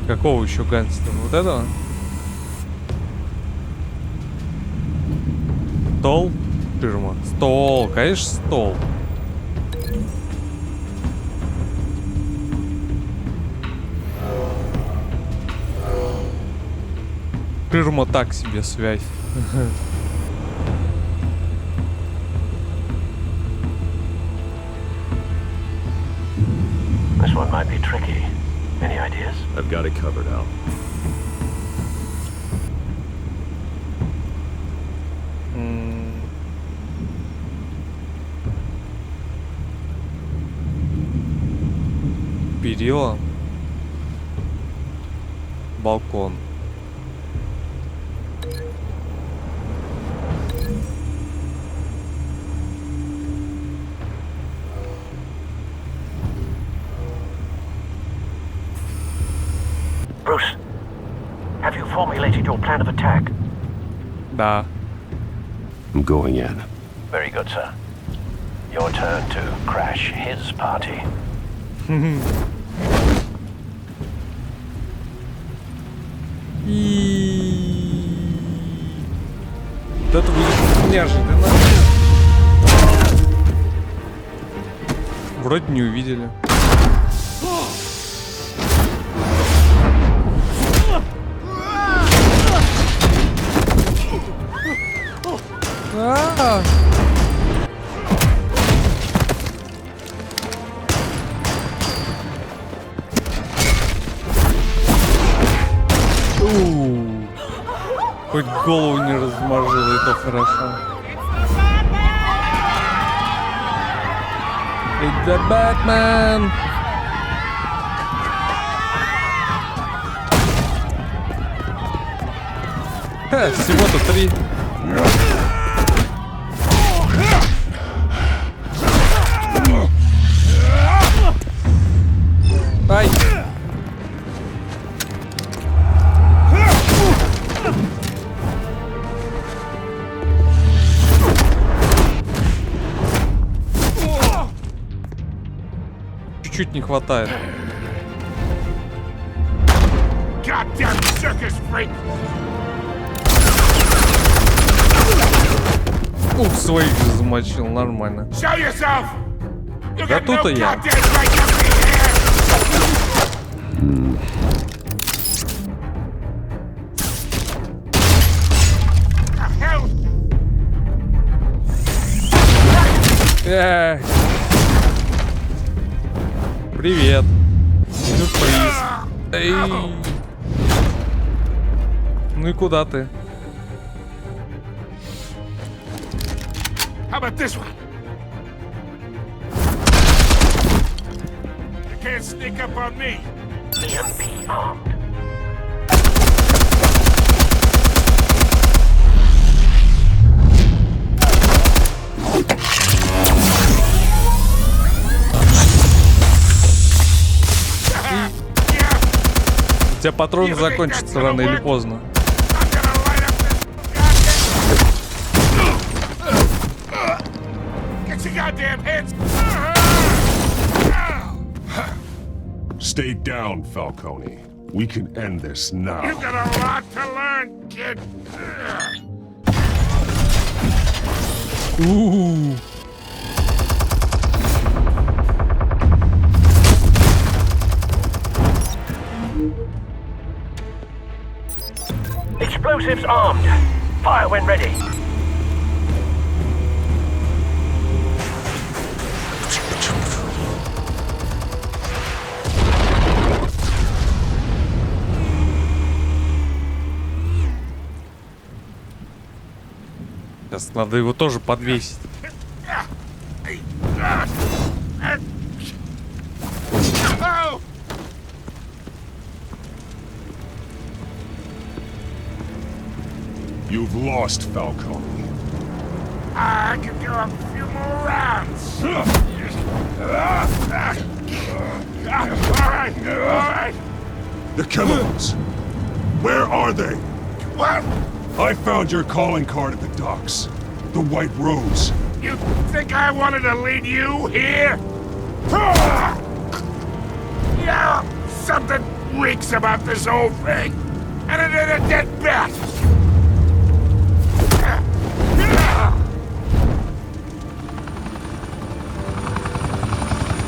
Какого еще гангстера? Вот этого? Стол? Ширма. Стол, конечно, стол. Ширма так себе связь. This one might be tricky. Any ideas? I've got it covered, Al. Перила. Балкон. Bruce, have you formulated your plan of attack? Да. I'm going in. Very good, sir. Your turn to crash his party. Вот это будет неожиданно. Вроде не увидели. Хоть голову не размажила, и то хорошо. It's the Batman! Ха, всего-то 3. Ай! Чуть-чуть не хватает. Ух, своих же замочил, нормально. Да тут-то я. Привет. Сюрприз. Эй. Ну и куда ты? How about this one? You can't sneak up on me. EMP armed. У тебя патроны закончатся рано или поздно. Stay down, Falcone. We can end this now. You got a lot to learn, kid. Ooh. Explosives armed. Fire when ready. Сейчас надо его тоже подвесить. You've lost, Falcone. I can do a few more rounds. All right. The chemicals. Where are they? What? I found your calling card at the docks. The White Rose. You think I wanted to lead you here? Yeah, something reeks about this whole thing. And it ain't a dead bat.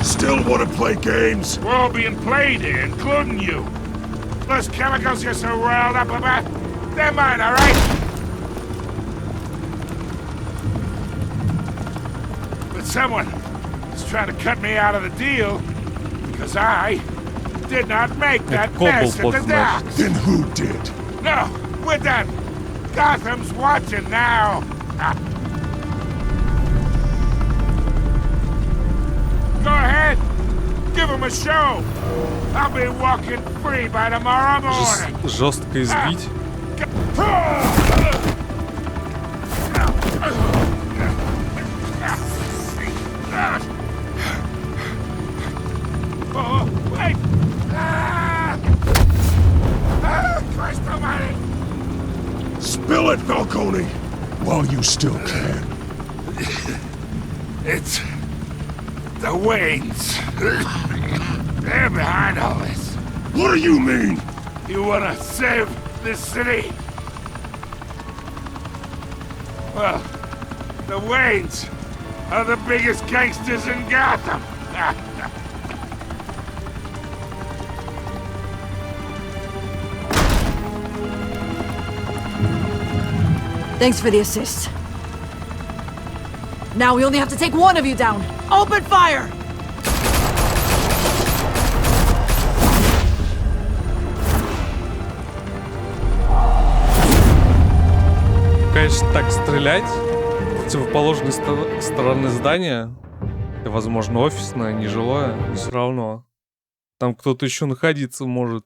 Still want to play games? We're all being played here, including you. Those chemicals you're so riled up about, They're mine, all right? But someone is trying to cut me out of the deal because I did not make that mess at the docks. Then who did? No, we're done. Gotham's watching now. Go ahead. Give him a show. I'll be walking free by tomorrow morning. Жестко избить. Oh, wait! Christ almighty! Spill it, Falcone, while you still can. It's the Waynes. They're behind all this. What do you mean? You wanna save this city? Well, the Waynes are the biggest gangsters in Gotham. Thanks for the assist. Now we only have to take one of you down. Open fire! Конечно, так стрелять с противоположной стороны здания, возможно, офисное, нежилое, но все равно. Там кто-то еще находиться может.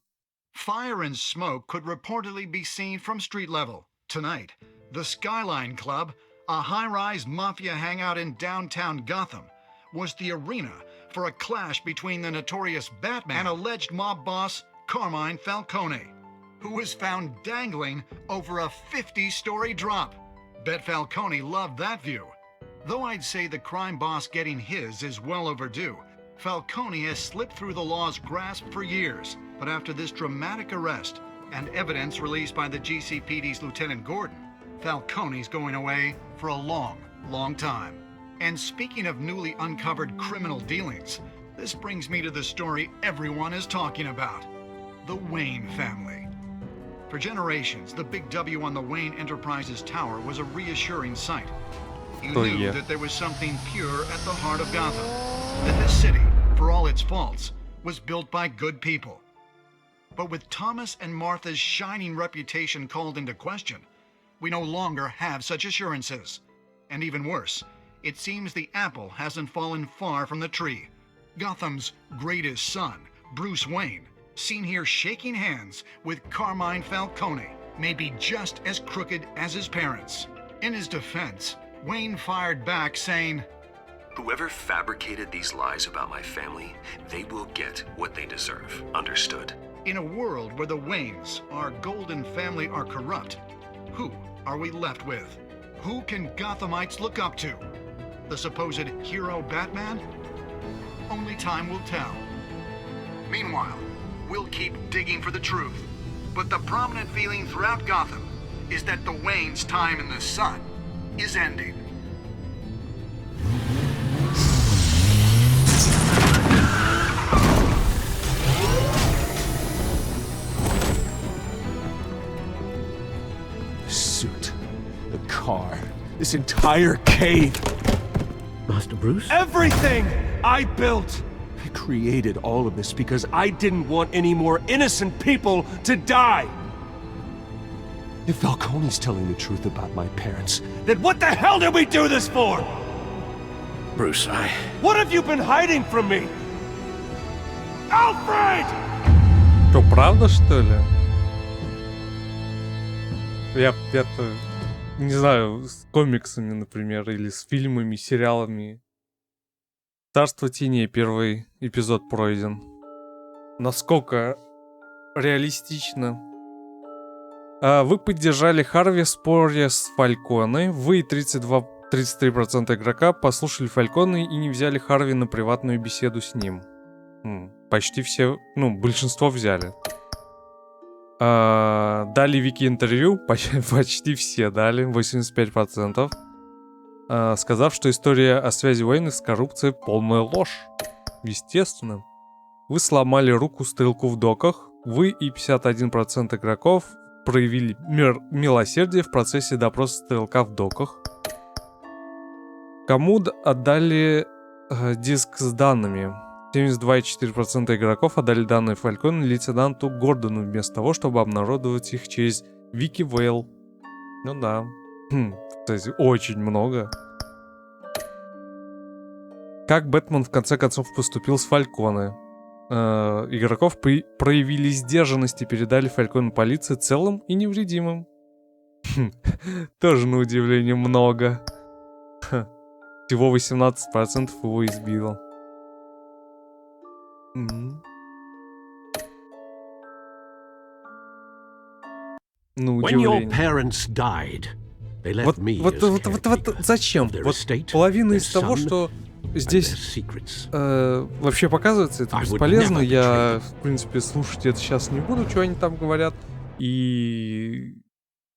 Fire and smoke could reportedly be seen from street level. Tonight, the Skyline Club, a high-rise mafia hangout in downtown Gotham, was the arena for a clash between the notorious Batman and alleged mob boss Carmine Falcone, who was found dangling over a 50-story drop. Bet Falcone loved that view. Though I'd say the crime boss getting his is well overdue, Falcone has slipped through the law's grasp for years. But after this dramatic arrest and evidence released by the GCPD's Lieutenant Gordon, Falcone's going away for a long, long time. And speaking of newly uncovered criminal dealings, this brings me to the story everyone is talking about. The Wayne family. For generations, the big W on the Wayne Enterprises Tower was a reassuring sight. You knew that there was something pure at the heart of Gotham. That this city, for all its faults, was built by good people. But with Thomas and Martha's shining reputation called into question, we no longer have such assurances. And even worse, it seems the apple hasn't fallen far from the tree. Gotham's greatest son, Bruce Wayne, seen here shaking hands with Carmine Falcone, may be just as crooked as his parents. In his defense, Wayne fired back saying, "Whoever fabricated these lies about my family, they will get what they deserve. Understood?" In a world where the Waynes, our golden family, are corrupt, who are we left with? Who can Gothamites look up to? The supposed hero Batman? Only time will tell. Meanwhile, we'll keep digging for the truth. But the prominent feeling throughout Gotham is that the Waynes' time in the sun is ending. Suit, the car, this entire cave. Master Bruce? Everything I built! I created all of this because I didn't want any more innocent people to die! If Falcone's telling the truth about my parents, then what the hell did we do this for? Bruce, What have you been hiding from me? Alfred! Что, правда, что ли? Я-то не знаю, с комиксами, например, или с фильмами, сериалами. Царство теней, первый эпизод пройден. Насколько реалистично. Вы поддержали Харви в споре с Фальконе. Вы и 33% игрока послушали Фальконе и не взяли Харви на приватную беседу с ним. Почти все, большинство взяли. Дали Вики интервью, почти все дали, 85%. Сказав, что история о связи Уэйна с коррупцией полная ложь. Естественно. Вы сломали руку стрелку в доках. Вы и 51% игроков проявили милосердие в процессе допроса стрелка в доках. Кому отдали диск с данными? 72,4% игроков отдали данные Фалькону и лейтенанту Гордону вместо того, чтобы обнародовать их через Wikivale. Ну да. Кстати, очень много. Как Бэтмен в конце концов поступил с Фальконе? Игроков проявили сдержанность и передали Фальконе полиции целым и невредимым. Тоже на удивление много. Всего 18% его избило. Ну, удивление. Вот зачем? Вот половина из того, что здесь вообще показывается, это бесполезно. Я, в принципе, слушать это сейчас не буду, что они там говорят. И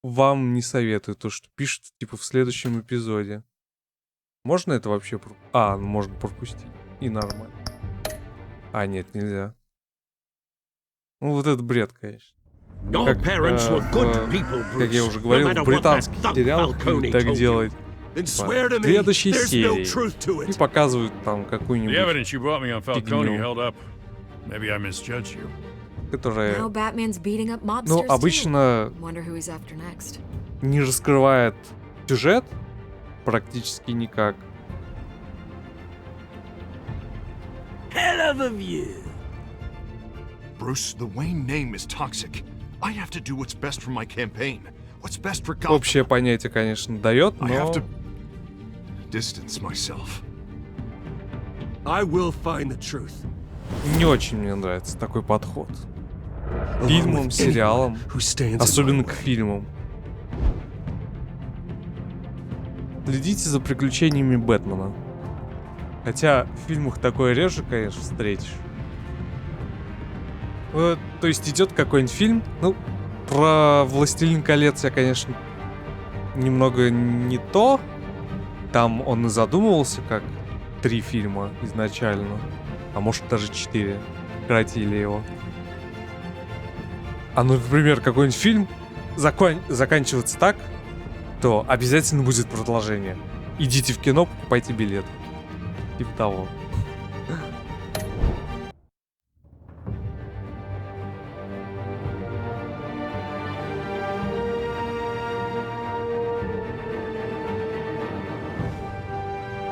вам не советую то, что пишут, типа, в следующем эпизоде. Можно это вообще... можно пропустить. И нормально. Нет, нельзя. Ну, вот это бред, конечно. Как я уже говорил, в британских сериалах так делать. В следующей серии. И показывают там какую-нибудь фигню, которая, ну, обычно не раскрывает сюжет практически никак. Hell of a view. Bruce, the Wayne name is toxic. I have to do what's best for my campaign. What's best for Gotham. Общее понятие, конечно, дает, но... I have to distance myself. I will find the truth. Не очень мне нравится такой подход. Фильмам, сериалам, особенно к фильмам. Следите за приключениями Бэтмена. Хотя в фильмах такое реже, конечно, встретишь. То есть идет какой-нибудь фильм. Ну, про «Властелин колец» я, конечно, немного не то. Там он и задумывался как 3 фильма изначально. А может даже 4. Сократили его. Ну, например, какой-нибудь фильм заканчивается так, то обязательно будет продолжение. Идите в кино, покупайте билет. Типа того.